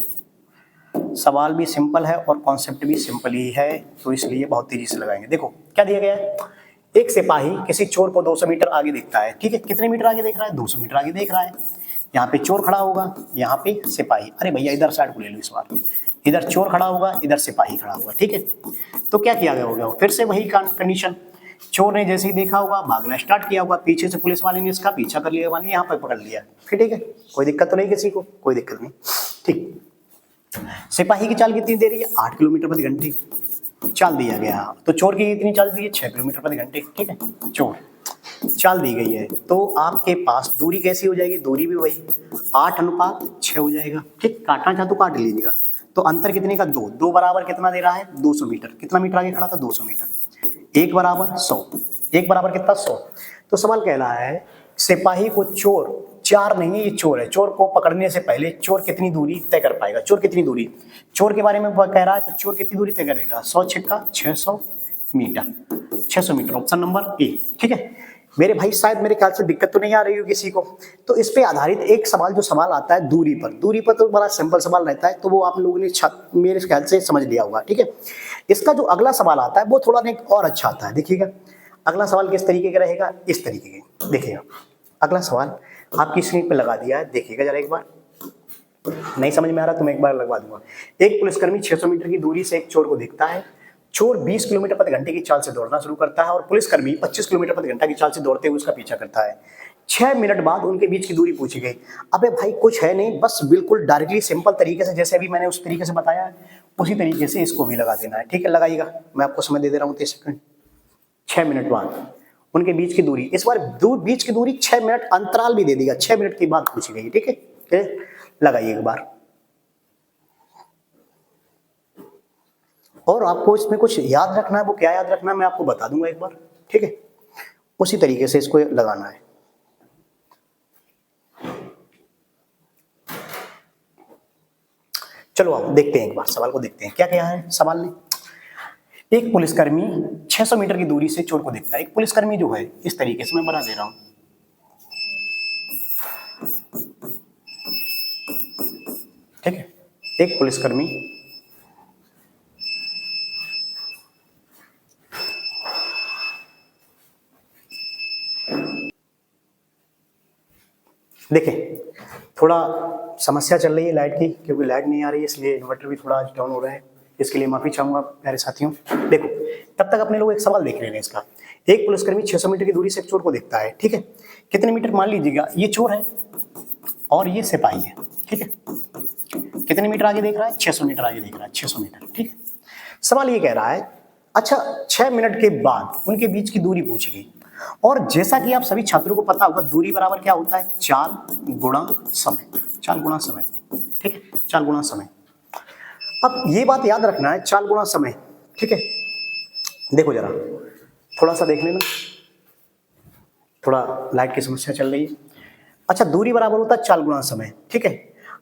सवाल भी सिंपल है और कॉन्सेप्ट भी सिंपल ही है, तो इसलिए बहुत तेजी से लगाएंगे। देखो क्या दिया गया है, एक सिपाही किसी चोर को 200 मीटर आगे देखता है। ठीक है, कितने मीटर आगे देख रहा है, 200 मीटर आगे देख रहा है। यहाँ पे चोर खड़ा होगा, यहाँ पे सिपाही, अरे भैया इधर साइड को ले लो इस बार, इधर चोर खड़ा होगा, इधर सिपाही खड़ा होगा। ठीक है, तो क्या किया गया होगा, फिर से वही कंडीशन, चोर ने जैसे ही देखा होगा भागना स्टार्ट किया होगा, पीछे से पुलिस वाले ने इसका पीछा कर लिया, यहाँ पर पकड़ लिया। फिर ठीक है, कोई दिक्कत तो नहीं किसी को, कोई दिक्कत नहीं। ठीक, सिपाही की चाल कितनी दे रही है, 8 किलोमीटर प्रति घंटे चाल दिया गया, तो चोर की इतनी चाल दी है 6 किलोमीटर प्रति घंटे। ठीक है, चोर चाल दी गई है, तो आपके पास दूरी कैसी हो जाएगी, दूरी भी वही 8:6 हो जाएगा। ठीक, काटना चाह तो काट लीजिएगा। तो अंतर कितने का, 2। 2 बराबर कितना दे रहा है, 200 मीटर। कितना मीटर आगे खड़ा था, 200 मीटर। 1 बराबर 100, 1 बराबर कितना, 100। तो सवाल कह रहा है सिपाही को चोर, 4 नहीं ये चोर है, चोर को पकड़ने से पहले चोर कितनी दूरी तय कर पाएगा, चोर कितनी दूरी, चोर के बारे में कह रहा है, तो चोर कितनी दूरी तय करेगा, 100 छक्का 600 meter, 600 meter, option number A. ठीक है मेरे भाई, शायद मेरे ख्याल से दिक्कत तो नहीं आ रही हो किसी को। तो इस पे आधारित एक सवाल जो सवाल आता है दूरी पर, दूरी पर तो बड़ा सिंपल सवाल रहता है, तो वो आप लोगों ने मेरे ख्याल से समझ लिया होगा। ठीक है, इसका जो अगला सवाल आता है वो थोड़ा एक और अच्छा आता है। देखिएगा अगला सवाल किस तरीके का रहेगा, इस तरीके का। देखिएगा अगला सवाल आपकी स्क्रीन पे लगा दिया है, देखिएगा जरा एक बार, नहीं समझ में आ रहा तो मैं एक बार लगवा दूंगा। एक पुलिसकर्मी 600 मीटर की दूरी से एक चोर को देखता है। चोर 20 किलोमीटर प्रति घंटे की चाल से दौड़ना शुरू करता है और पुलिसकर्मी 25 किलोमीटर प्रति घंटा की चाल से दौड़ते हुए उसका पीछा करता है। 6 मिनट बाद उनके बीच की दूरी पूछी गई। अबे भाई कुछ है नहीं, बस बिल्कुल डायरेक्टली सिंपल तरीके से, जैसे अभी मैंने उस तरीके से बताया है उसी तरीके से इसको भी लगा देना है। ठीक है, लगाइएगा, मैं आपको समय दे दे रहा हूँ 30 सेकंड। 6 मिनट बाद उनके बीच की दूरी, इस बार बीच की दूरी 6 मिनट अंतराल भी दे देगा, 6 मिनट के बाद पूछी गई। ठीक है, लगाइए एक बार। और आपको इसमें कुछ याद रखना है, वो क्या याद रखना है मैं आपको बता दूंगा एक बार। ठीक है, उसी तरीके से इसको लगाना है। चलो आप देखते हैं, एक बार सवाल को देखते हैं क्या क्या है सवाल ने। एक पुलिसकर्मी 600 मीटर की दूरी से चोर को देखता है। एक पुलिसकर्मी जो है, इस तरीके से मैं बना दे रहा हूं, ठीक है, एक पुलिसकर्मी देखिए थोड़ा समस्या चल रही है लाइट की, क्योंकि लाइट नहीं आ रही है, इसलिए इन्वर्टर भी थोड़ा डाउन हो रहा है, इसके लिए माफी चाहूंगा प्यारे साथियों। देखो तब तक अपने लोग एक सवाल देख रहे हैं इसका। एक पुलिसकर्मी 600 मीटर की दूरी से एक चोर को देखता है। ठीक है, कितने मीटर मान लीजिएगा, ये चोर है और ये सिपाही है। ठीक है, कितने मीटर आगे देख रहा है, 600 मीटर आगे देख रहा है, 600 मीटर। ठीक है, सवाल ये कह रहा है अच्छा 6 मिनट के बाद उनके बीच की दूरी पूछी गई, और जैसा कि आप सभी छात्रों को पता होगा दूरी बराबर क्या होता है, चाल गुणा समय, चाल गुणा समय। ठीक है, चाल गुणा समय। अब ये बात याद रखना है, चाल गुणा समय। ठीक है, देखो जरा, थोड़ा सा देख लेना, थोड़ा लाइट की समस्या चल रही है। अच्छा, दूरी बराबर होता है चाल गुणा समय, ठीक है।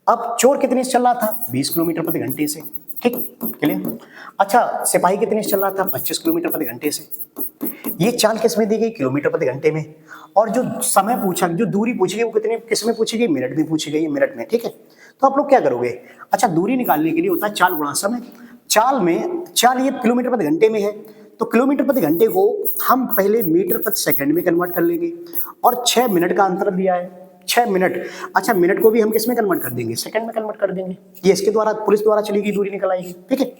अब चोर कितने से चल रहा था? 20 किलोमीटर प्रति घंटे से, ठीक, क्लियर। अच्छा, सिपाही कितने से चल रहा था? 25 किलोमीटर प्रति घंटे से। ये चाल किस में दी गई? किलोमीटर प्रति घंटे में। और जो समय पूछा, जो दूरी पूछी गई वो कितने, किस में पूछी गई? मिनट में पूछी गई, मिनट में, ठीक है। तो आप लोग क्या करोगे? अच्छा, दूरी निकालने के लिए होता है चाल गुणा समय। चाल में, चाल ये किलोमीटर प्रति घंटे में है, तो किलोमीटर प्रति घंटे को हम पहले मीटर प्रति सेकंड में कन्वर्ट कर लेंगे। और 6 मिनट का अंतर दिया है, 6 मिनट। अच्छा, मिनट को भी हम किस में कन्वर्ट कर देंगे? सेकंड में कन्वर्ट कर देंगे। ये इसके द्वारा, पुलिस द्वारा चली गई दूरी निकल आएगी, ठीक है।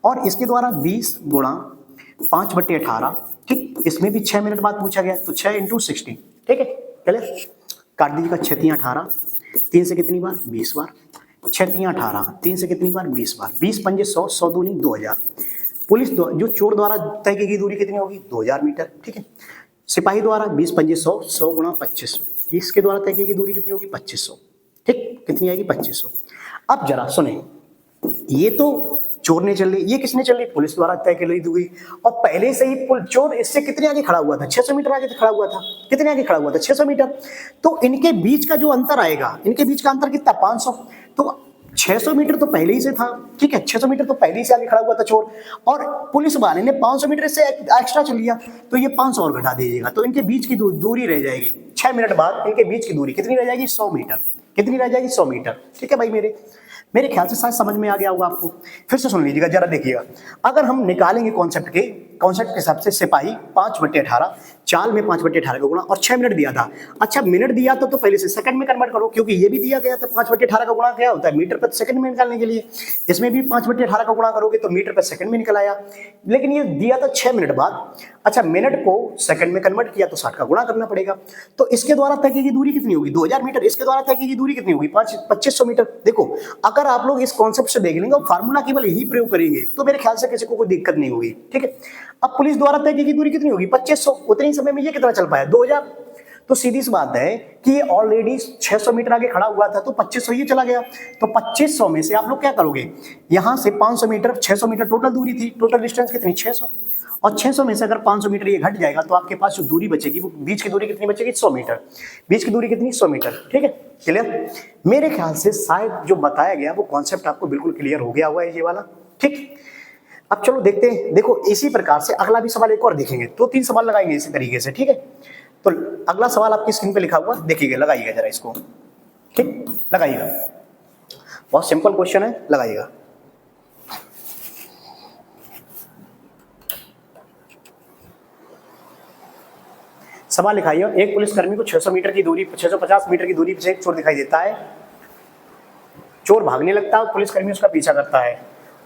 और इसके द्वारा 20 गुणा 5/18, ठीक, इसमें भी 6 मिनट बाद पूछा गया, तो 6 × 60, ठीक है, क्लियर। काट दीजिएगा, 6 × 3 = 18, 3 से कितनी बार? 20 बार। 6 × 3 = 18, 3 से कितनी बार? 20 बार। 20 × 5 = 100, 100 दूनी 2000। पुलिस जो चोर द्वारा तय की गई दूरी कितनी होगी? 2000 मीटर, ठीक है। सिपाही द्वारा 20 × 5 = 100, 100 × 2500, इसके द्वारा तय की गई दूरी कितनी होगी? 2500, ठीक, कितनी आएगी? 2500। अब जरा सुने, ये तो चोर ने चल ली, ये किसने चल ली? पुलिस द्वारा तय की गई दूरी। और पहले से ही चोर इससे कितने आगे खड़ा हुआ था? 600 मीटर आगे खड़ा हुआ था। कितने आगे खड़ा हुआ था? 600 मीटर। तो इनके बीच का जो अंतर आएगा, इनके बीच का अंतर कितना? 500। तो 600 मीटर तो पहले ही से था, ठीक है, 600 मीटर तो पहले ही से आगे खड़ा हुआ था चोर, और पुलिस वाले ने 500 मीटर से एक्स्ट्रा चल लिया, तो ये 500 और घटा दीजिएगा, तो इनके बीच की दूरी रह जाएगी 6 मिनट बाद, इनके बीच की दूरी कितनी रह जाएगी? 100 मीटर। कितनी रह जाएगी? 100 मीटर, ठीक है भाई। मेरे ख्याल से शायद समझ में आ गया होगा आपको। फिर से सुन लीजिएगा, जरा देखिएगा। अगर हम निकालेंगे कॉन्सेप्ट के हिसाब से, सिपाही 5/18, चाल में 5/18 का गुणा, और 6 मिनट दिया था। अच्छा, मिनट दिया तो पहले से सेकंड में कन्वर्ट करो, क्योंकि ये भी दिया गया था। 5/18 का गुणा क्या होता है? मीटर प्रति सेकंड में निकालने के लिए। इसमें भी 5/18 का गुणा करोगे तो मीटर प्रति सेकंड में निकल आया, लेकिन ये दिया था 6 मिनट बाद। अच्छा, मिनट को सेकंड में कन्वर्ट किया तो 60 का गुणा करना पड़ेगा। तो इसके द्वारा तय की दूरी कितनी होगी? 2000 मीटर। इसके द्वारा तय की दूरी कितनी होगी? 2500 मीटर। देखो, अगर आप लोग इस कॉन्सेप्ट से देख लेंगे और फार्मूला केवल यही प्रयोग करेंगे तो मेरे ख्याल से किसी को कोई दिक्कत नहीं होगी, ठीक है। अब पुलिस द्वारा तय की दूरी कितनी होगी? 2500। उतने ही समय में ये कितना चल पाया? 2000। तो सीधी सी बात है कि ये ऑलरेडी 600 मीटर आगे खड़ा हुआ था, तो 2500 ये चला गया। तो 2500 में से आप लोग क्या करोगे? यहां से 500 मीटर, 600 मीटर टोटल दूरी थी, टोटल डिस्टेंस कितनी? 600। और 600 में से अगर 500 मीटर ये घट जाएगा तो आपके पास जो दूरी बचेगी वो बीच की दूरी कितनी बचेगी? 100 मीटर। बीच की दूरी कितनी? 100 मीटर, ठीक है, क्लियर। मेरे ख्याल से शायद जो बताया गया वो कॉन्सेप्ट आपको बिल्कुल क्लियर हो गया हुआ है, ये वाला, ठीक। अब चलो देखते हैं। देखो, इसी प्रकार से अगला भी सवाल एक और देखेंगे, 2-3 सवाल लगाएंगे इसी तरीके से, ठीक है। तो अगला सवाल आपकी स्क्रीन पे लिखा हुआ देखिएगा, लगाइएगा जरा इसको, ठीक, लगाइएगा। बहुत सिंपल क्वेश्चन है, लगाइएगा। सवाल लिखाइए, एक पुलिसकर्मी को 600 मीटर की दूरी, 650 मीटर की दूरी से एक चोर दिखाई देता है। चोर भागने लगता है, पुलिसकर्मी उसका पीछा करता है।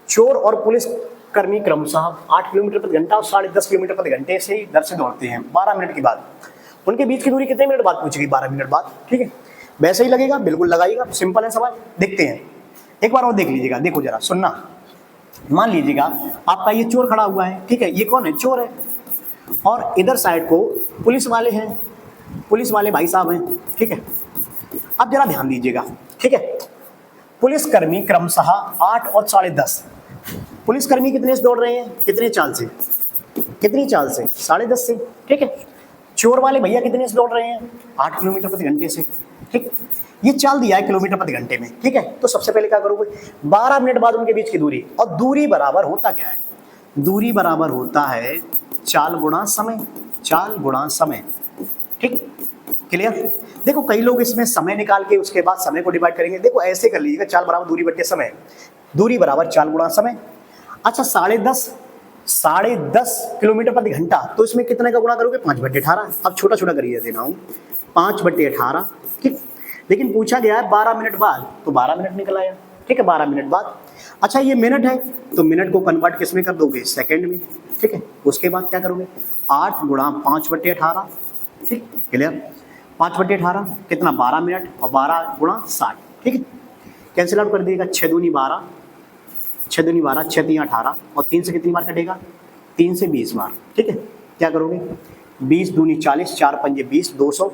चोर और पुलिसकर्मी क्रमशः 8 किलोमीटर प्रति घंटा और 10.5 किलोमीटर प्रति घंटे से दर से दौड़ते हैं 12 मिनट के बाद। उनके बीच की दूरी कितने मिनट बाद पूछेगी? 12 मिनट बाद, ठीक है। वैसे ही लगेगा, बिल्कुल लगाइएगा, सिंपल है सवाल। देखते हैं, एक बार और देख लीजिएगा। देखो जरा, सुनना। मान लीजिएगा आपका ये चोर खड़ा हुआ है, ठीक है, ये कौन है? चोर है। और इधर साइड को पुलिस वाले हैं, पुलिस वाले भाई साहब हैं, ठीक है। अब जरा ध्यान दीजिएगा, ठीक है। पुलिसकर्मी क्रमशः 8 और 10:30। पुलिसकर्मी कितने से दौड़ रहे हैं? कितने चाल से? कितनी चाल से? 10:30 से, ठीक है। चोर वाले भैया कितने से दौड़ रहे हैं? 8 किलोमीटर प्रति घंटे से, ठीक। ये चाल दिया है किलोमीटर प्रति घंटे में, ठीक है। तो सबसे पहले क्या करोगे? 12 मिनट बाद उनके बीच की दूरी, और दूरी बराबर होता क्या है? दूरी बराबर होता है चाल गुणा समय, चाल गुणा समय, ठीक, क्लियर। देखो, कई लोग इसमें समय निकाल के उसके बाद समय को डिवाइड करेंगे। देखो, ऐसे कर लीजिएगा, चाल बराबर दूरी बटे समय, दूरी बराबर चाल गुणा समय। अच्छा, 10.5 किलोमीटर प्रति घंटा, तो इसमें कितने का गुणा करोगे? 5/18। अब छोटा छोटा करिए देना हूँ, 5/18, ठीक। लेकिन पूछा गया है 12 मिनट बाद, तो 12 मिनट निकल आया, ठीक है, 12 मिनट बाद। अच्छा, ये मिनट है, तो मिनट को कन्वर्ट किस में कर दोगे? सेकंड में, ठीक है। उसके बाद क्या करोगे? 8 गुणा 5/18, ठीक, क्लियर। 5/18 कितना? 12 मिनट, और 12 गुणा 60, ठीक है। कैंसिल आउट कर दिएगा, 6 दूनी 12, 6 दूनी 12, 6 3 18, और 3 से कितनी बार कटेगा? 3 से 20 बार, ठीक है। क्या करोगे? 20 दूनी 40, 4 पंजे 20, 200,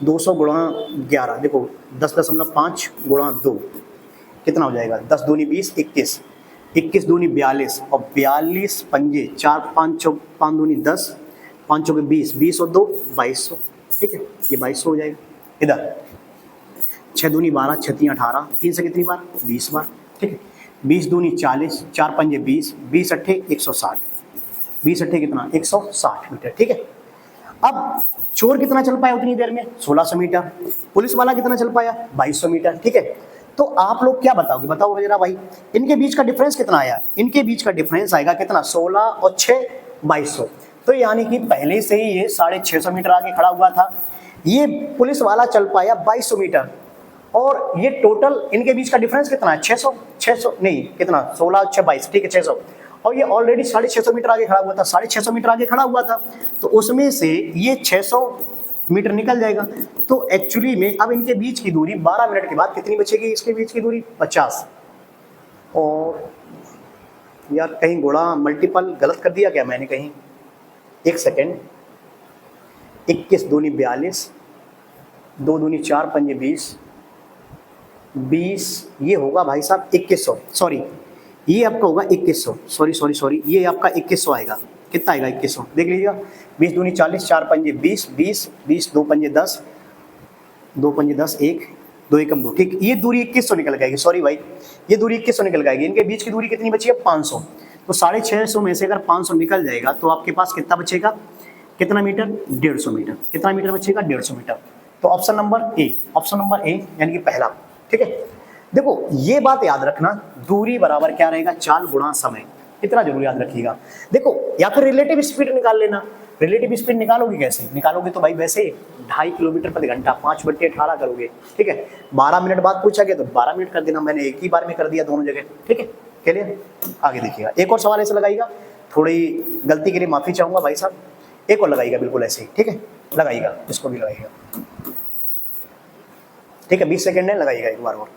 200 गुणा 11, देखो 10.5 गुणा 2 कितना हो जाएगा? 10 दूनी 20, 21, 21 दूनी 42 और 42 पंजे 4 5 चौक 5 दूनी 10 5 चौके 20 20 और 2 2200। ठीक है, ये 2200 हो जाएगा। इधर 6 दूनी 12 6 3 18 3 से कितनी बार 20 बार। ठीक है, 20 दूनी 40 4 पंजे 20 20 अट्ठे 160 20 अट्ठे कितना 160 मीटर। ठीक है, अब चोर कितना चल पाया उतनी देर में 1600 मीटर, पुलिस वाला कितना चल पाया 2200 मीटर। ठीक है, तो आप लोग क्या बताओगे, बताओ जरा भाई, इनके बीच का डिफरेंस कितना आया, इनके बीच का डिफरेंस आएगा कितना 16 और 6 2200। तो यानी कि पहले से ही ये 650 मीटर आगे खड़ा हुआ था, ये पुलिस वाला चल पाया 2200 मीटर, और ये टोटल इनके बीच का डिफरेंस कितना है 600 नहीं कितना 16 और 6 22। ठीक है 600, और ये ऑलरेडी 650 मीटर आगे खड़ा हुआ था, 650 मीटर आगे खड़ा हुआ था, तो उसमें से ये 600 मीटर निकल जाएगा। तो एक्चुअली में अब इनके बीच की दूरी 12 मिनट के बाद कितनी बचेगी, इसके बीच की दूरी 50। और यार कहीं गुणा मल्टीपल गलत कर दिया क्या मैंने कहीं, एक सेकेंड, 21 दूनी 42 2 दूनी 4 पंजे 20 20 ये होगा भाई साहब 2100, सॉरी ये आपका होगा 2100, सॉरी ये आपका 2100 आएगा। कितना आएगा 2100 देख लीजिएगा, 20 दूनी 40 4 पंजे 20 20 20 2 पंजे 10 2 पंजे 10 1 2 एकम 2। ठीक, ये दूरी 2100 निकल जाएगी, सॉरी भाई ये दूरी 2100 निकल जाएगी। इनके बीच की दूरी कितनी बची है 500, तो 650 में से अगर 500 निकल जाएगा तो आपके पास कितना बचेगा, कितना मीटर 150 मीटर। कितना मीटर बचेगा 150 मीटर। तो ऑप्शन नंबर ए यानी कि पहला। ठीक है, देखो ये बात याद रखना, दूरी बराबर क्या रहेगा चाल गुणा समय, इतना जरूर याद रखिएगा। देखो या फिर रिलेटिव स्पीड निकाल लेना, रिलेटिव स्पीड निकालोगे कैसे निकालोगे, तो भाई वैसे 2.5 किलोमीटर प्रति घंटा 5/18 करोगे। ठीक है, 12 मिनट बाद पूछा गया तो 12 मिनट कर देना, मैंने एक ही बार में कर दिया दोनों जगह। ठीक है, क्लियर, आगे देखिएगा। एक और सवाल ऐसे लगाइएगा, थोड़ी गलती के लिए माफी चाहूंगा भाई साहब, एक और लगाइएगा बिल्कुल ऐसे ही। ठीक है, लगाइएगा, इसको भी लगाइएगा। ठीक है, 20 सेकेंड है, लगाइएगा एक बार और।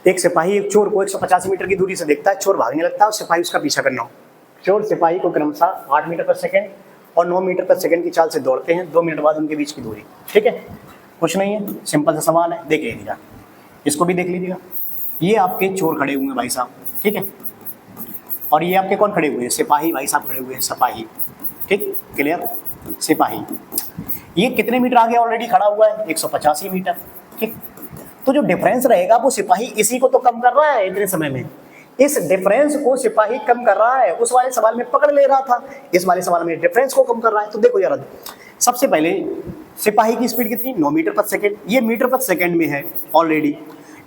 एक सिपाही एक चोर को 185 मीटर की दूरी से देखता है, चोर भागने लगता है और सिपाही उसका पीछा करना हो। चोर सिपाही को क्रमशः 8 मीटर पर सेकंड और 9 मीटर पर सेकंड की चाल से दौड़ते हैं, 2 मिनट बाद उनके बीच की दूरी। ठीक है, कुछ नहीं है, सिंपल सा सवाल है, देख लीजिएगा, इसको भी देख लीजिएगा। ये आपके चोर खड़े हुए हैं भाई साहब, ठीक है, और ये आपके कौन खड़े हुए हैं, सिपाही भाई साहब खड़े हुए हैं, सिपाही। ठीक, क्लियर, सिपाही। ये कितने मीटर आगे ऑलरेडी खड़ा हुआ है 185 मीटर। ठीक, तो जो डिफरेंस रहेगा वो सिपाही इसी को तो कम कर रहा है इतने समय में, इस डिफरेंस को सिपाही कम कर रहा है। उस वाले सवाल में पकड़ ले रहा था, इस वाले सवाल में डिफरेंस को कम कर रहा है। तो देखो यार, सबसे पहले सिपाही की स्पीड कितनी 9 मीटर पर सेकंड, ये मीटर पर सेकंड में है ऑलरेडी।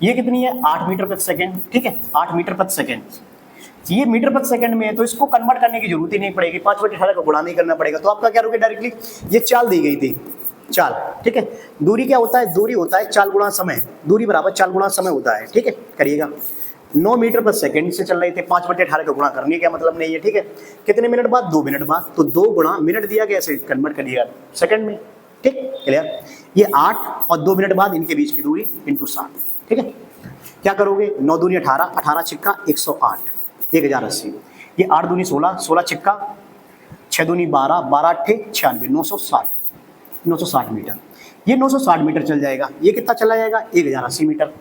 ये कितनी है 8 मीटर पर सेकंड। ठीक है, 8 मीटर पर सेकंड, ये मीटर पर सेकंड में है, तो इसको कन्वर्ट करने की जरूरत ही नहीं पड़ेगी, 5/18 का गुणा नहीं करना पड़ेगा। तो आपका क्या रुके डायरेक्टली, ये चाल दी गई थी, चाल। ठीक है, दूरी क्या होता है, दूरी होता है चाल गुणा समय, दूरी बराबर चाल गुणा समय होता है। ठीक है, करिएगा, 9 मीटर पर सेकंड से चल रहे थे, 5/18 का गुणा करने का मतलब नहीं है। ठीक है, कितने मिनट बाद 2 मिनट बाद, तो 2 गुणा मिनट दिया गया, ऐसे कन्वर्ट करिएगा सेकंड में। ठीक, क्लियर, ये 8 और 2 मिनट बाद इनके बीच की दूरी इंटू 7। ठीक है, क्या करोगे, 9 दूनी 18, 18 छिक्का 108, 1080। ये 8 दूनी 16, 16 छिक्का 6 दूनी 12, 12 अट्ठे 96, 960 मीटर। ये 960 मीटर चल जाएगा। ये कितना चला जाएगा 1080 मीटर।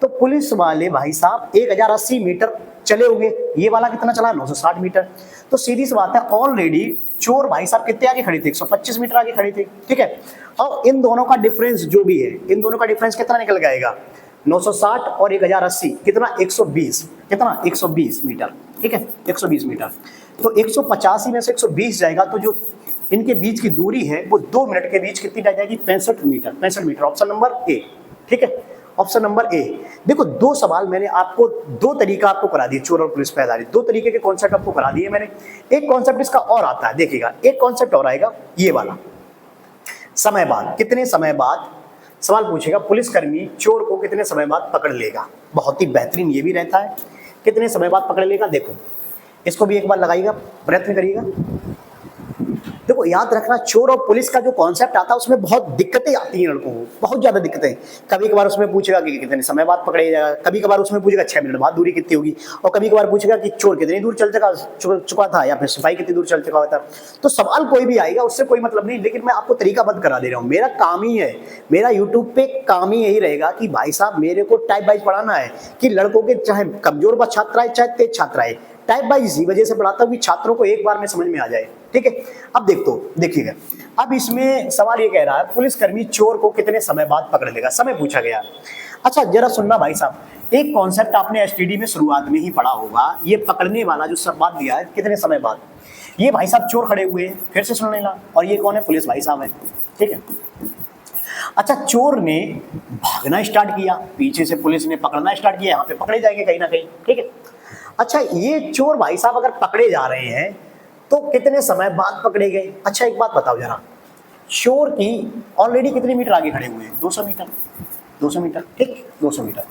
तो पुलिस वाले भाई साहब 1080 मीटर चले होंगे, ये वाला कितना चला 960 मीटर। तो सीधी सी बात है, ऑलरेडी चोर भाई साहब कितने आगे खड़े थे 125 मीटर आगे खड़े थे। ठीक है, और इन दोनों का डिफरेंस जो भी है, इन दोनों का डिफरेंस कितना निकल जाएगा 960 और 1080 कितना 120, कितना 120 मीटर। ठीक है, 120 मीटर। तो 185 में से 120 जाएगा, तो जो इनके बीच की दूरी है वो 2 मिनट के बीच कितनी रह जाएगी 65 meter. 65 meter, option number A. ठीक है, ऑप्शन नंबर ए। देखो 2 सवाल मैंने आपको 2 तरीका आपको करा दिए, चोर और पुलिस पे आधारित 2 तरीके के कॉन्सेप्ट आपको करा दिए मैंने। एक कॉन्सेप्ट इसका और आता है, देखिएगा, एक कॉन्सेप्ट और आएगा ये वाला, समय बाद, कितने समय बाद सवाल पूछेगा, पुलिसकर्मी चोर को कितने समय बाद पकड़ लेगा। बहुत ही बेहतरीन ये भी रहता है, कितने समय बाद पकड़ लेगा। देखो इसको भी एक बार लगाइएगा, प्रयत्न करिएगा। देखो याद रखना, चोर और पुलिस का जो कॉन्सेप्ट आता है उसमें बहुत दिक्कतें आती हैं लड़कों को, बहुत ज्यादा दिक्कतें। कभी कभार उसमें पूछेगा कि कितने समय बाद पकड़े जाएगा, कभी कभार उसमें पूछेगा 6 मिनट बाद दूरी कितनी होगी, और कभी कभार पूछेगा कि चोर कितनी दूर चल चुका था या फिर सिपाही कितनी दूर चल चुका हुआ था। तो सवाल कोई भी आएगा उससे कोई मतलब नहीं, लेकिन मैं आपको तरीका बंद करा दे रहा हूँ। मेरा काम ही है, मेरा यूट्यूब पे काम ही यही रहेगा कि भाई साहब मेरे को टाइप वाइज पढ़ाना है कि लड़कों के चाहे कमजोर छात्र आए चाहे तेज छात्र आए, टाइप वाइज इसी वजह से पढ़ाता हूं कि छात्रों को एक बार में समझ में आ जाए। ठीक है, अब देखिएगा, अब इसमें सवाल ये कह रहा है पुलिसकर्मी चोर को कितने समय बाद पकड़ लेगा, समय पूछा गया। अच्छा जरा सुनना भाई साहब, एक कॉन्सेप्ट आपने एसटीडी में शुरुआत में ही पढ़ा होगा, ये पकड़ने वाला जो सब बात दिया है कितने समय बाद। ये भाई साहब चोर खड़े हुए हैं, फिर से सुन लेना, और ये कौन है, पुलिस भाई साहब है। ठीक है, अच्छा चोर ने भागना स्टार्ट किया, पीछे से पुलिस ने पकड़ना स्टार्ट किया, यहाँ पे पकड़े जाएंगे कहीं ना कहीं। ठीक है, अच्छा ये चोर भाई साहब अगर पकड़े जा रहे हैं तो कितने समय बाद पकड़े गए। अच्छा एक बात बताओ जरा, चोर की ऑलरेडी कितने मीटर आगे खड़े हुए हैं, 200 मीटर, 200 मीटर, ठीक 200 मीटर,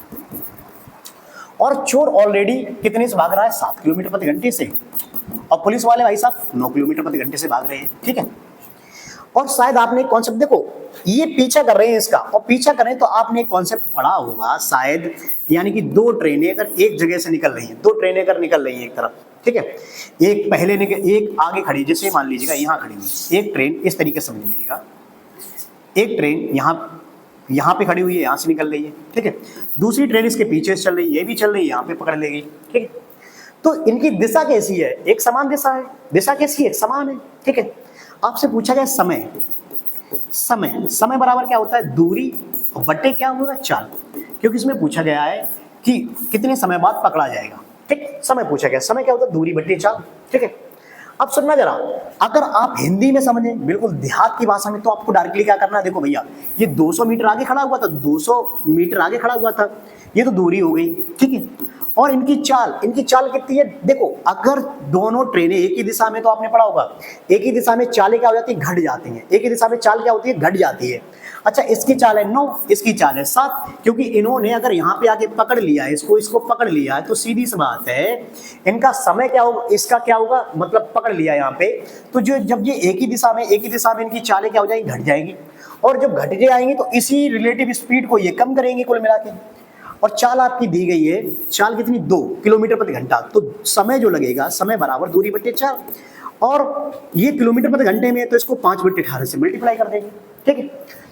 और चोर ऑलरेडी कितने से भाग रहा है, 7 किलोमीटर प्रति घंटे से, और पुलिस वाले भाई साहब 9 किलोमीटर प्रति घंटे से भाग रहे हैं। ठीक है, और शायद आपने कॉन्सेप्ट देखो, ये पीछा कर रहे हैं इसका, और पीछा करें तो आपने एक कॉन्सेप्ट पढ़ा होगा शायद, यानी कि दो ट्रेनें अगर एक जगह से निकल रही हैं, दो ट्रेनें अगर निकल रही हैं एक तरफ, ठीक है, एक पहले एक आगे खड़ी, जैसे मान लीजिएगा यहाँ खड़ी हुई एक ट्रेन, इस तरीके से समझ लीजिएगा, एक ट्रेन यहाँ पे खड़ी हुई है, यहाँ से निकल रही है। ठीक है, दूसरी ट्रेन इसके पीछे से चल रही है, ये भी चल रही है, यहाँ पे पकड़ लेगी। ठीक है, तो इनकी दिशा कैसी है, एक समान दिशा है, दिशा कैसी है, समान है। ठीक है, आपसे पूछा गया समय, समय बराबर क्या होता है, दूरी बट्टे क्या होगा, चाल, क्योंकि इसमें पूछा गया है कि कितने समय बाद पकड़ा जाएगा। ठीक, समय पूछा गया, समय क्या होता है, दूरी बट्टे चाल। ठीक है, अब सुनना जरा, अगर आप हिंदी में समझें बिल्कुल देहात की भाषा में, तो आपको डायरेक्टली क्या करना है, देखो भैया ये 200 मीटर आगे खड़ा हुआ था, 200 मीटर आगे खड़ा हुआ था, ये तो दूरी हो गई। ठीक है, और इनकी चाल कितनी है, देखो अगर दोनों ट्रेनें एक ही दिशा में, तो आपने पढ़ा होगा एक ही दिशा में चालें क्या हो जाती है, घट जाती हैं, एक ही दिशा में चाल क्या होती है, घट जाती है। अच्छा इसकी चाल है 9, इसकी चाल है 7, क्योंकि इन्होंने अगर यहाँ पे आके पकड़ लिया है, इसको पकड़ लिया है, तो सीधी सी बात है इनका समय क्या होगा, इसका क्या होगा, मतलब पकड़ लिया यहाँ पे, तो जो जब ये एक ही दिशा में इनकी चालें क्या हो जाएगी, घट जाएगी, और जब घट जाएंगी तो इसी रिलेटिव स्पीड को ये कम करेंगे कुल मिला के, और चाल आपकी दी गई है, चाल कितनी, 2 किलोमीटर प्रति घंटा, तो समय जो लगेगा, समय बराबर दूरी बट्टे चाल, और ये किलोमीटर प्रति घंटे में, तो इसको 5/18 से मल्टीप्लाई कर देंगे। ठीक है,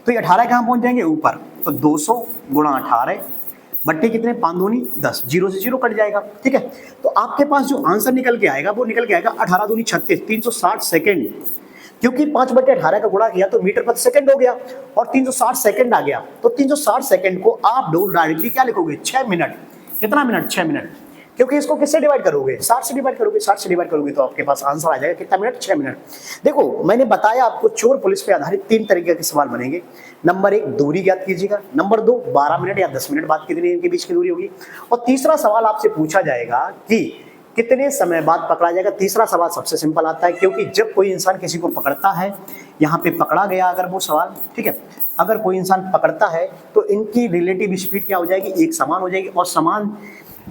तो ये 18 कहाँ पहुंच जाएंगे, ऊपर, तो 200 गुणा 18 बट्टे कितने, 5 दूनी 10, 0 से 0 कट जाएगा। ठीक है, तो आपके पास जो आंसर निकल के आएगा वो निकल के आएगा 18 दूनी 36, 360 सेकेंड, क्योंकि 5/18 का गुणा किया तो मीटर प्रति सेकंड हो गया, और 360 सेकंड आ गया, तो 360 सेकंड को आप लोग डायरेक्टली क्या लिखोगे, 6 मिनट। कितना मिनट, 6 मिनट, क्योंकि इसको किससे डिवाइड करोगे, 60 से डिवाइड करोगे, 60 से डिवाइड करोगे तो आपके पास आंसर आ जाएगा कितना मिनट, 6 मिनट। देखो मैंने बताया आपको चोर पुलिस पे आधारित 3 तरीके के सवाल बनेंगे। नंबर 1 दूरी ज्ञात कीजिएगा, नंबर 2 12 मिनट या 10 मिनट बाद कितनी इनके बीच की दूरी होगी, और तीसरा सवाल आपसे पूछा जाएगा कि कितने समय बाद पकड़ा जाएगा। तीसरा सवाल सबसे सिंपल आता है, क्योंकि जब कोई इंसान किसी को पकड़ता है, यहाँ पे पकड़ा गया अगर वो सवाल, ठीक है, अगर कोई इंसान पकड़ता है तो इनकी रिलेटिव स्पीड क्या हो जाएगी, एक समान हो जाएगी, और समान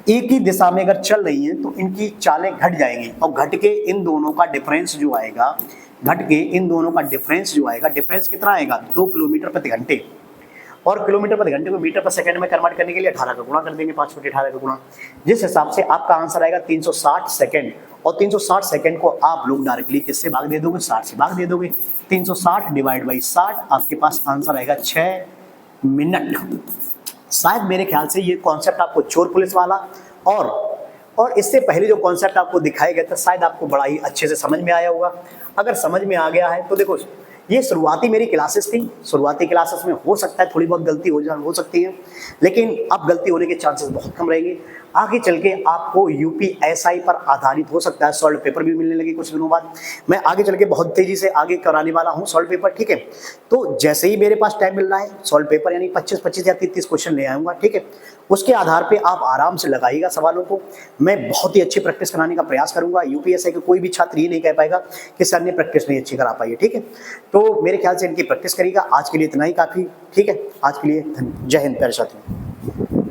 एक ही दिशा में अगर चल रही हैं तो इनकी चालें घट जाएंगी, और घट के इन दोनों का डिफरेंस जो आएगा, डिफरेंस कितना आएगा, 2 किलोमीटर प्रति घंटे, और किलोमीटर प्रति घंटे को मीटर पर सेकंड में कन्वर्ट करने के लिए 18 का गुणा कर देंगे, 5/18 का गुणा, जिस हिसाब से आपका आंसर आएगा 360 सेकंड, और 360 सेकंड को आप लोग डायरेक्टली किससे भाग दे दोगे, 60 से भाग दे दोगे, 360 डिवाइड बाई 60, आपके पास आंसर आएगा 6 मिनट। शायद मेरे ख्याल से ये कॉन्सेप्ट आपको चोर पुलिस वाला और इससे पहले जो कॉन्सेप्ट आपको दिखाया गया था, शायद आपको बड़ा ही अच्छे से समझ में आया होगा। अगर समझ में आ गया है तो देखो, ये शुरुआती मेरी क्लासेस थी, शुरुआती क्लासेस में हो सकता है थोड़ी बहुत गलती हो सकती है, लेकिन अब गलती होने के चांसेस बहुत कम रहेंगे। आगे चल के आपको यूपीएसआई पर आधारित हो सकता है सॉल्व पेपर भी मिलने लगे कुछ दिनों बाद। मैं आगे चल के बहुत तेजी से आगे कराने वाला हूँ सॉल्व पेपर, ठीक है। तो जैसे ही मेरे पास टाइम मिल रहा है सॉल्व पेपर यानी 25 या 30 क्वेश्चन ले आऊँगा, ठीक है। उसके आधार पे आप आराम से लगाइएगा सवालों को। मैं बहुत ही अच्छी प्रैक्टिस कराने का प्रयास करूंगा। यूपीएसआई का कोई भी छात्र ये नहीं कह पाएगा कि सर ने प्रैक्टिस नहीं अच्छी करा पाई है, ठीक है। तो मेरे ख्याल से इनकी प्रैक्टिस करिएगा। आज के लिए इतना ही काफ़ी, ठीक है। आज के लिए जय हिंद प्यारे साथियों।